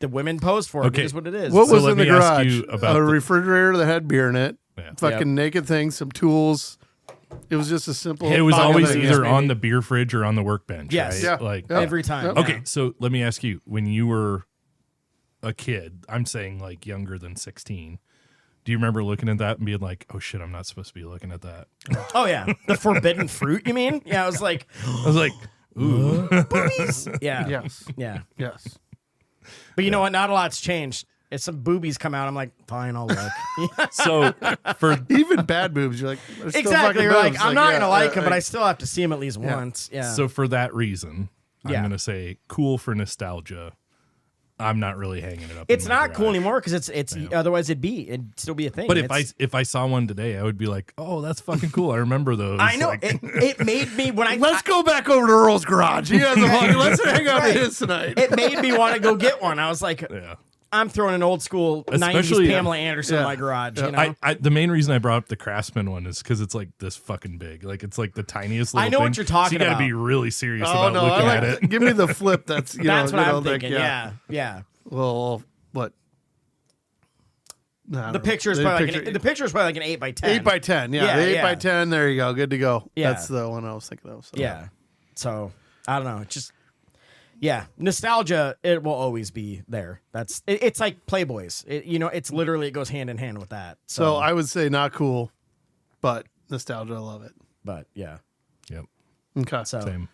Speaker 2: the women posed for it.
Speaker 4: Okay.
Speaker 2: It is what it is.
Speaker 3: What
Speaker 4: So
Speaker 3: was
Speaker 4: let
Speaker 3: in the
Speaker 4: me ask
Speaker 3: garage?
Speaker 4: you about
Speaker 3: A
Speaker 4: the-
Speaker 3: refrigerator that had beer in it.
Speaker 4: Yeah.
Speaker 3: Fucking naked things, some tools. It was just a simple.
Speaker 4: It was
Speaker 2: Bottle
Speaker 4: always
Speaker 2: thing,
Speaker 4: either
Speaker 2: yes,
Speaker 4: on
Speaker 2: maybe.
Speaker 4: the beer fridge or on the workbench.
Speaker 2: Yes.
Speaker 4: Right?
Speaker 3: Yeah.
Speaker 4: Like
Speaker 3: Yeah.
Speaker 2: Every time.
Speaker 3: Yep.
Speaker 4: okay.
Speaker 2: Yeah.
Speaker 4: So let me ask you: when you were a kid, I'm saying like younger than 16. Do you remember looking at that and being like, "Oh shit, I'm not supposed to be looking at that"?
Speaker 2: Oh yeah, the forbidden fruit. You mean? Yeah, I was like,
Speaker 4: I was like, "Ooh."
Speaker 2: boobies. Yeah.
Speaker 3: Yes.
Speaker 2: Yeah.
Speaker 3: Yes.
Speaker 2: But you know what? Not a lot's changed. If some boobies come out, I'm like, fine, I'll look.
Speaker 4: So for
Speaker 3: Even bad boobs, you're like, they're still
Speaker 2: Exactly.
Speaker 3: fucking
Speaker 2: You're like,
Speaker 3: boobs.
Speaker 2: I'm not
Speaker 3: yeah,
Speaker 2: gonna like
Speaker 3: yeah,
Speaker 2: them, but I still have to see them at least once. Yeah.
Speaker 4: so for that reason, I'm
Speaker 2: Yeah.
Speaker 4: gonna say cool for nostalgia. I'm not really hanging it up.
Speaker 2: it's
Speaker 4: in my
Speaker 2: not cool
Speaker 4: garage.
Speaker 2: anymore because it's otherwise it'd still be a thing.
Speaker 4: But
Speaker 2: It's-
Speaker 4: if I saw one today, I would be like, "Oh, that's fucking cool. I remember those."
Speaker 2: I know
Speaker 4: Like,
Speaker 2: it made me when I
Speaker 3: Let's go back over to Earl's garage. He has a fucking, let's hang out
Speaker 2: Right.
Speaker 3: at his tonight.
Speaker 2: it made me want to go get one. I was like,
Speaker 4: yeah.
Speaker 2: I'm throwing an old school
Speaker 4: Especially-
Speaker 2: 90s Pamela Anderson in my garage. You know?
Speaker 4: I the main reason I brought up the Craftsman one is because it's like this fucking big. Like it's like the tiniest little
Speaker 2: I know
Speaker 4: thing.
Speaker 2: what you're talking
Speaker 4: so you gotta
Speaker 2: about.
Speaker 4: be really serious
Speaker 3: Oh
Speaker 4: about
Speaker 3: no!
Speaker 4: looking
Speaker 3: I
Speaker 4: at
Speaker 3: like
Speaker 4: it.
Speaker 3: give me the flip. That's
Speaker 2: That's what
Speaker 3: you know,
Speaker 2: I'm thinking.
Speaker 3: like,
Speaker 2: Yeah.
Speaker 3: Well, what?
Speaker 2: The picture is probably like an 8x10.
Speaker 3: 8x10. Yeah,
Speaker 2: Yeah,
Speaker 3: the 8x10.
Speaker 2: yeah.
Speaker 3: There you go. Good to go.
Speaker 2: Yeah.
Speaker 3: That's the one I was thinking of. So.
Speaker 2: Yeah. So I don't know. It's just nostalgia. It will always be there. It's like Playboys. It's literally, it goes hand in hand with that.
Speaker 3: So I would say not cool, but nostalgia. I love it.
Speaker 2: But yeah.
Speaker 4: Yep.
Speaker 3: Okay.
Speaker 2: So
Speaker 4: Same.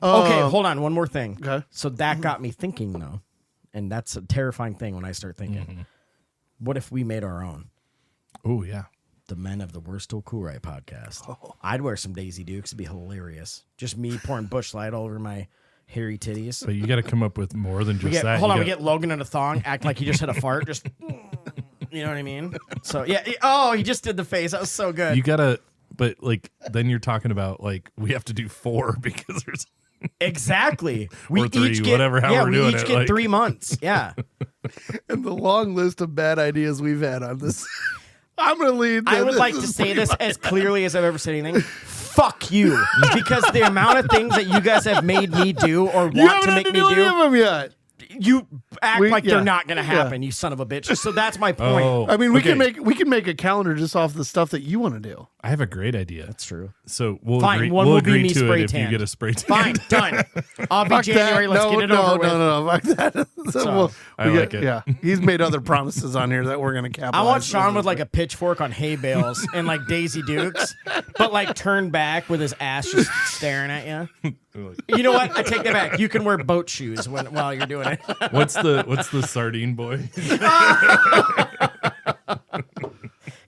Speaker 2: okay, hold on. One more thing.
Speaker 3: Okay.
Speaker 2: So that got me thinking though, and that's a terrifying thing when I start thinking.
Speaker 3: Mm-hmm.
Speaker 2: What if we made our own?
Speaker 4: Oh yeah.
Speaker 2: The Men of the We're Still Cool Right podcast.
Speaker 3: Oh.
Speaker 2: I'd wear some Daisy Dukes. It'd be hilarious. Just me pouring Bush Light all over my hairy titties.
Speaker 4: But you got to come up with more than just that.
Speaker 2: We
Speaker 4: You
Speaker 2: get Logan in a thong, act like he just had a fart. Just, you know what I mean? So, yeah. Oh, he just did the face. That was so good.
Speaker 4: You gotta, but like then you're talking about like we have to do 4 because there's
Speaker 2: Exactly.
Speaker 4: Or 3, whatever, how we're
Speaker 2: we
Speaker 4: doing
Speaker 2: each
Speaker 4: it,
Speaker 2: get
Speaker 4: like-
Speaker 2: 3 months. Yeah.
Speaker 3: And the long list of bad ideas we've had on this. I'm going to lead.
Speaker 2: I would like to say this as clearly as I've ever said anything. Fuck you. Because the amount of things that you guys have made me do or
Speaker 3: You
Speaker 2: want
Speaker 3: haven't
Speaker 2: to
Speaker 3: had
Speaker 2: make
Speaker 3: to
Speaker 2: me
Speaker 3: do any of
Speaker 2: do,
Speaker 3: them yet.
Speaker 2: you act like
Speaker 3: yeah.
Speaker 2: they're not going to happen,
Speaker 3: Yeah.
Speaker 2: you son of a bitch. So that's my point.
Speaker 4: Oh,
Speaker 3: I mean, we
Speaker 4: okay.
Speaker 3: can make a calendar just off the stuff that you want to do.
Speaker 4: I have a great idea.
Speaker 2: That's true.
Speaker 4: So we'll
Speaker 2: Fine,
Speaker 4: agree.
Speaker 2: one
Speaker 4: We'll
Speaker 2: will be
Speaker 4: agree
Speaker 2: me
Speaker 4: to
Speaker 2: spray
Speaker 4: it if you
Speaker 2: tanned.
Speaker 4: get a spray tan.
Speaker 2: Fine, done. I'll be
Speaker 3: Fuck
Speaker 2: January.
Speaker 3: that.
Speaker 2: Let's
Speaker 3: no,
Speaker 2: get it
Speaker 3: no,
Speaker 2: over with.
Speaker 3: no. Fuck that. So
Speaker 4: I like it.
Speaker 3: Yeah, he's made other promises on here that we're going to capitalize.
Speaker 2: I want Shaun with like a pitchfork on hay bales and like Daisy Dukes, but like turned back with his ass just staring at you. You know what? I take that back. You can wear boat shoes while you're doing it.
Speaker 4: What's the sardine boy?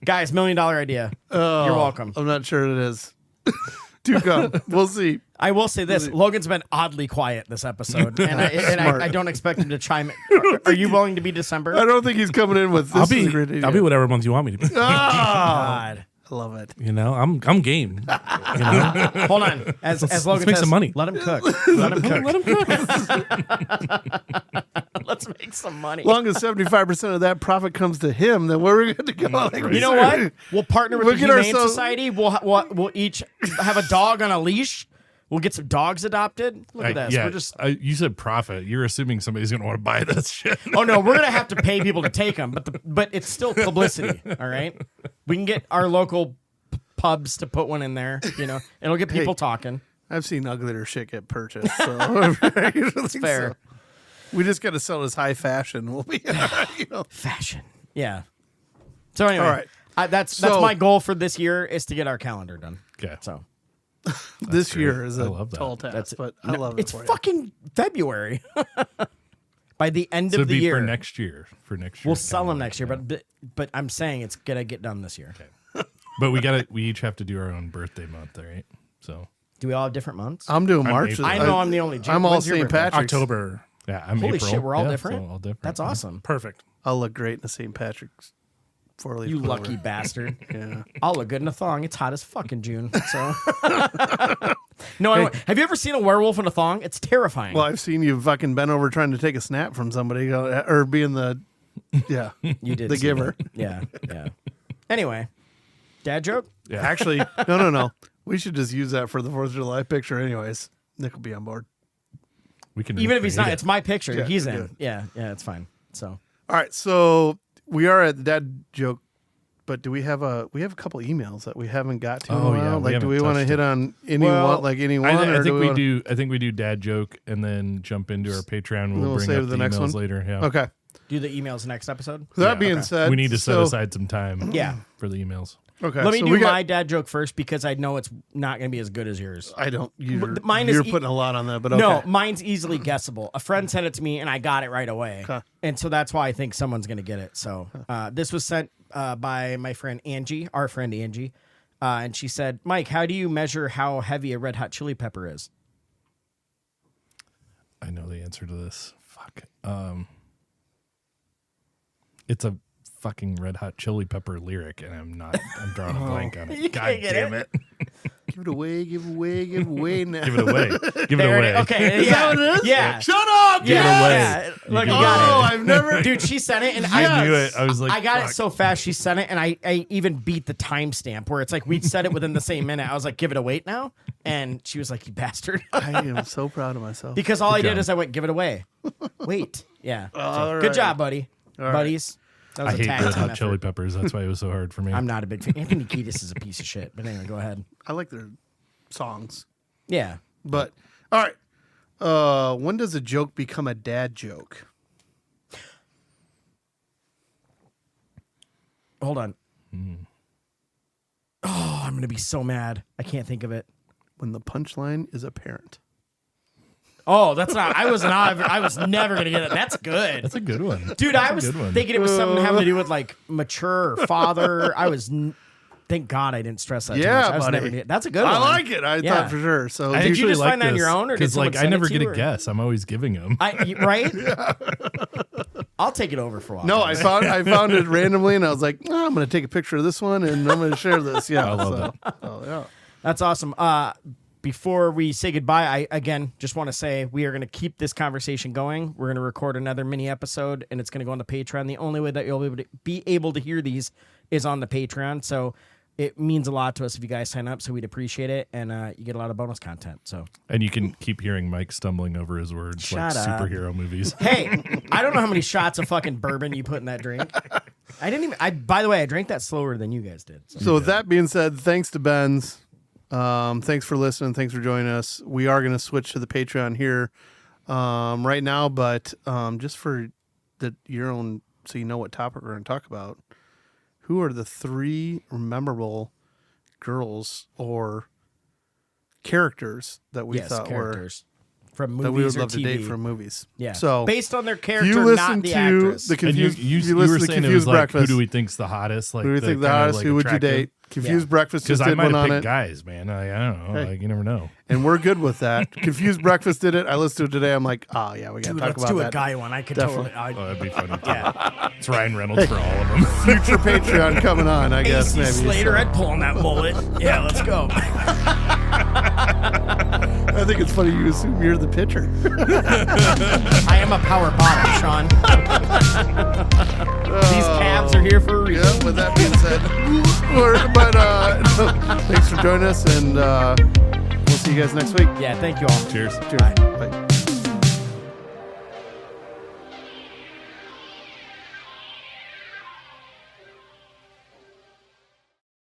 Speaker 2: Guys, $1 million idea. You're welcome.
Speaker 3: I'm not sure it is. To come. We'll see.
Speaker 2: I will say this: Logan's been oddly quiet this episode, and
Speaker 3: Smart.
Speaker 2: I don't expect him to chime in. Are you willing to be December?
Speaker 3: I don't think he's coming in with this. Is a great idea.
Speaker 5: I'll be whatever month you want me to be.
Speaker 2: God.
Speaker 3: I love it.
Speaker 5: You know, I'm game. You know?
Speaker 2: Hold on. As Logan
Speaker 5: make
Speaker 2: says,
Speaker 5: some money.
Speaker 2: Let him cook. Let him cook.
Speaker 5: Let him cook.
Speaker 2: Let's make some money.
Speaker 3: As long as 75% of that profit comes to him, then where are we going to go? Like,
Speaker 2: You know what? We'll partner with
Speaker 3: We'll
Speaker 2: the
Speaker 3: get
Speaker 2: Humane
Speaker 3: ourselves-
Speaker 2: Society. We'll each have a dog on a leash. We'll get some dogs adopted. Look at this.
Speaker 4: Yeah,
Speaker 2: We're just.
Speaker 4: you said profit. You're assuming somebody's going to want to buy this shit.
Speaker 2: Oh no, we're gonna have to pay people to take them, but it's still publicity. All right, we can get our local pubs to put one in there. You know, it'll get people talking.
Speaker 3: I've seen uglier shit get purchased. So it's
Speaker 2: fair.
Speaker 3: We just got to sell as high fashion. We'll be, you know.
Speaker 2: Fashion. Yeah. So anyway,
Speaker 3: All right.
Speaker 2: That's
Speaker 3: So-
Speaker 2: my goal for this year is to get our calendar done.
Speaker 4: Okay.
Speaker 2: So
Speaker 3: This year is
Speaker 4: I
Speaker 3: a
Speaker 4: love that.
Speaker 3: tall task,
Speaker 2: That's-
Speaker 3: but I love it.
Speaker 2: it's
Speaker 3: for you.
Speaker 2: fucking February. By the end
Speaker 4: So
Speaker 2: of
Speaker 4: it'd
Speaker 2: the
Speaker 4: be
Speaker 2: year,
Speaker 4: for next year.
Speaker 2: we'll sell them next year. But I'm saying it's gonna get done this year.
Speaker 4: But we each have to do our own birthday month, right? So
Speaker 2: Do we all have different months?
Speaker 3: I'm doing March.
Speaker 4: April.
Speaker 2: I know I'm the only.
Speaker 3: I'm all
Speaker 2: When's your
Speaker 3: St.
Speaker 2: birthday?
Speaker 3: Patrick's.
Speaker 5: October.
Speaker 4: yeah, I'm
Speaker 2: Holy
Speaker 4: April.
Speaker 2: shit, we're all
Speaker 4: Yeah,
Speaker 2: different.
Speaker 4: so all different.
Speaker 2: That's awesome.
Speaker 5: Perfect.
Speaker 3: I'll look great in a St. Patrick's 4-leaf
Speaker 2: You
Speaker 3: clover.
Speaker 2: lucky bastard.
Speaker 3: Yeah.
Speaker 2: I'll look good in a thong. It's hot as fuck in June. So no, I won't. Have you ever seen a werewolf in a thong? It's terrifying.
Speaker 3: Well, I've seen you fucking bent over trying to take a snap from somebody or being the, yeah,
Speaker 2: you did
Speaker 3: the
Speaker 2: see
Speaker 3: giver.
Speaker 2: that. Yeah. Anyway, dad joke.
Speaker 4: Yeah.
Speaker 3: Actually, no. We should just use that for the 4th of July picture anyways. Nick will be on board.
Speaker 4: We can
Speaker 2: Even if he's
Speaker 4: recreate
Speaker 2: not,
Speaker 4: it.
Speaker 2: it's my picture.
Speaker 3: Yeah,
Speaker 2: He's
Speaker 3: we're
Speaker 2: in.
Speaker 3: good.
Speaker 2: Yeah, it's fine. So
Speaker 3: All right, so we are at the dad joke, but do we have a couple emails that we haven't got to? in a
Speaker 4: Oh, yeah,
Speaker 3: while?
Speaker 4: we
Speaker 3: like, do
Speaker 4: haven't
Speaker 3: we want to
Speaker 4: touched
Speaker 3: hit
Speaker 4: it.
Speaker 3: on any
Speaker 2: Well,
Speaker 3: one, like any one?
Speaker 4: I
Speaker 3: or
Speaker 4: think we
Speaker 3: wanna-
Speaker 4: do. I think we do dad joke and then jump into our Patreon.
Speaker 3: we'll
Speaker 4: We'll bring
Speaker 3: save
Speaker 4: up
Speaker 3: the
Speaker 4: the
Speaker 3: next
Speaker 4: emails
Speaker 3: one?
Speaker 4: later. Yeah.
Speaker 3: Okay.
Speaker 2: do the emails next episode.
Speaker 3: That being said,
Speaker 4: We need to set
Speaker 3: so-
Speaker 4: aside some time.
Speaker 2: Yeah.
Speaker 4: For the emails.
Speaker 3: Okay,
Speaker 2: Let me
Speaker 3: so
Speaker 2: do
Speaker 3: we got-
Speaker 2: my dad joke first because I know it's not going to be as good as yours.
Speaker 3: I don't. You're,
Speaker 2: Mine is
Speaker 3: you're
Speaker 2: e-
Speaker 3: putting a lot on that, but okay.
Speaker 2: No, mine's easily guessable. A friend sent it to me, and I got it right away.
Speaker 3: Okay.
Speaker 2: And so that's why I think someone's going to get it. So this was sent by my friend Angie, our friend Angie. And she said, Mike, how do you measure how heavy a red hot chili pepper is?
Speaker 4: I know the answer to this. Fuck. It's a fucking Red Hot Chili Pepper lyric, and I'm drawing a blank on
Speaker 2: You
Speaker 4: it. God
Speaker 2: can't get
Speaker 4: damn it.
Speaker 3: Give it away, give away now.
Speaker 4: Give it away. Give it
Speaker 2: There
Speaker 4: away.
Speaker 2: it is. Okay.
Speaker 3: Is
Speaker 2: yeah.
Speaker 3: that what it is?
Speaker 2: Yeah.
Speaker 3: Shut up!
Speaker 2: Yeah.
Speaker 4: it away.
Speaker 2: Yeah. Look, you
Speaker 3: Oh,
Speaker 2: got it.
Speaker 3: I've never.
Speaker 2: Dude, she sent it, and
Speaker 4: I knew it. I was like,
Speaker 2: I got
Speaker 4: fuck.
Speaker 2: it so fast. She sent it, and I even beat the timestamp where it's like we'd said it within the same minute. I was like, "Give it a wait now," and she was like, "You bastard,"
Speaker 3: I am so proud of myself.
Speaker 2: because all I did
Speaker 4: job.
Speaker 2: is I went, "Give it away." Wait, yeah. So,
Speaker 3: All
Speaker 2: good
Speaker 3: right.
Speaker 2: job, buddy, buddies. That was
Speaker 4: I
Speaker 2: a
Speaker 4: hate
Speaker 2: tag
Speaker 4: Red
Speaker 2: team
Speaker 4: Hot
Speaker 2: effort.
Speaker 4: Chili Peppers. That's why it was so hard for me.
Speaker 2: I'm not a big fan. Anthony Kiedis is a piece of shit. But anyway, go ahead.
Speaker 3: I like their songs.
Speaker 2: Yeah.
Speaker 3: But all right. When does a joke become a dad joke?
Speaker 2: Hold on. Oh, I'm gonna be so mad. I can't think of it.
Speaker 3: When the punchline is apparent.
Speaker 2: Oh, that's not. I was never gonna get it. That's good.
Speaker 4: That's a good one.
Speaker 2: Dude, I
Speaker 4: That's a
Speaker 2: was
Speaker 4: good one.
Speaker 2: thinking it was something having to do with like mature or father. Thank God I didn't stress that. too
Speaker 3: Yeah,
Speaker 2: much. I was
Speaker 3: buddy.
Speaker 2: never. That's a good one.
Speaker 3: I like it. I
Speaker 2: Yeah.
Speaker 3: thought for sure. So
Speaker 4: I
Speaker 2: Did you
Speaker 4: actually
Speaker 2: just
Speaker 4: like
Speaker 2: find that on
Speaker 4: this,
Speaker 2: your own, or did
Speaker 4: 'cause,
Speaker 2: someone
Speaker 4: like I
Speaker 2: send it
Speaker 4: never
Speaker 2: to
Speaker 4: get
Speaker 2: you,
Speaker 4: a
Speaker 2: or-
Speaker 4: guess. I'm always giving them.
Speaker 2: Right? I'll take it over for a while.
Speaker 3: no, I found it randomly, and I was like, oh, I'm going to take a picture of this one, and I'm going to share this. Yeah,
Speaker 4: I love
Speaker 3: that. Oh yeah.
Speaker 2: That's awesome. Before we say goodbye, I again just want to say we are going to keep this conversation going. We're going to record another mini episode, and it's going to go on the Patreon. The only way that you'll be able to hear these is on the Patreon. So it means a lot to us if you guys sign up. So we'd appreciate it, and you get a lot of bonus content. So
Speaker 4: And you can keep hearing Mike stumbling over his words
Speaker 2: Shut
Speaker 4: like
Speaker 2: up.
Speaker 4: superhero movies.
Speaker 2: hey, I don't know how many shots of fucking bourbon you put in that drink. I didn't even. By the way, I drank that slower than you guys did. So.
Speaker 3: So with that being said, thanks to Ben's. Thanks for listening. Thanks for joining us. We are going to switch to the Patreon here right now, but just for your own, so you know what topic we're going to talk about. Who are the 3 memorable girls or characters that we
Speaker 2: Yes,
Speaker 3: thought
Speaker 2: characters from
Speaker 3: were
Speaker 2: movies
Speaker 3: that we would
Speaker 2: or
Speaker 3: love
Speaker 2: TV.
Speaker 3: to date from movies?
Speaker 2: Yeah.
Speaker 3: So
Speaker 2: based on their
Speaker 3: if
Speaker 2: character,
Speaker 3: you
Speaker 2: not
Speaker 3: listen
Speaker 2: the
Speaker 3: to
Speaker 2: actress.
Speaker 3: the
Speaker 4: And
Speaker 3: confused,
Speaker 4: you
Speaker 3: if you
Speaker 4: were
Speaker 3: listen to
Speaker 4: saying it
Speaker 3: Confused
Speaker 4: was like,
Speaker 3: Breakfast,
Speaker 4: who do we think's the hottest? Like,
Speaker 3: who do we
Speaker 4: the
Speaker 3: think the
Speaker 4: kinda,
Speaker 3: hottest?
Speaker 4: like,
Speaker 3: Who would you
Speaker 4: attractive?
Speaker 3: date? Confused
Speaker 2: Yeah.
Speaker 3: Breakfast
Speaker 4: Because
Speaker 3: just
Speaker 4: I
Speaker 3: did
Speaker 4: might
Speaker 3: one
Speaker 4: have
Speaker 3: on
Speaker 4: picked
Speaker 3: it.
Speaker 4: guys, man. I don't know.
Speaker 3: Hey.
Speaker 4: Like, you never know.
Speaker 3: And we're good with that. Confused Breakfast did it. I listened to it today. I'm like, oh yeah, we got to
Speaker 2: Dude,
Speaker 3: talk
Speaker 2: let's
Speaker 3: about
Speaker 2: do
Speaker 3: that.
Speaker 2: a guy one. I could
Speaker 3: Definitely.
Speaker 2: totally.
Speaker 4: Oh, that'd be funny. Too.
Speaker 2: Yeah.
Speaker 4: It's Ryan Reynolds for all of them.
Speaker 3: Future Patreon coming on, I guess
Speaker 2: AC
Speaker 3: maybe.
Speaker 2: Slater,
Speaker 3: so.
Speaker 2: I'd pull on that mullet. Yeah, let's go.
Speaker 3: I think it's funny you assume you're the pitcher.
Speaker 2: I am a power bottom, Shaun. These calves are here for a reason.
Speaker 3: Yeah. With that being said, thanks for joining us, and we'll see you guys next week.
Speaker 2: Yeah, thank you all.
Speaker 4: Cheers.
Speaker 3: Cheers. Bye.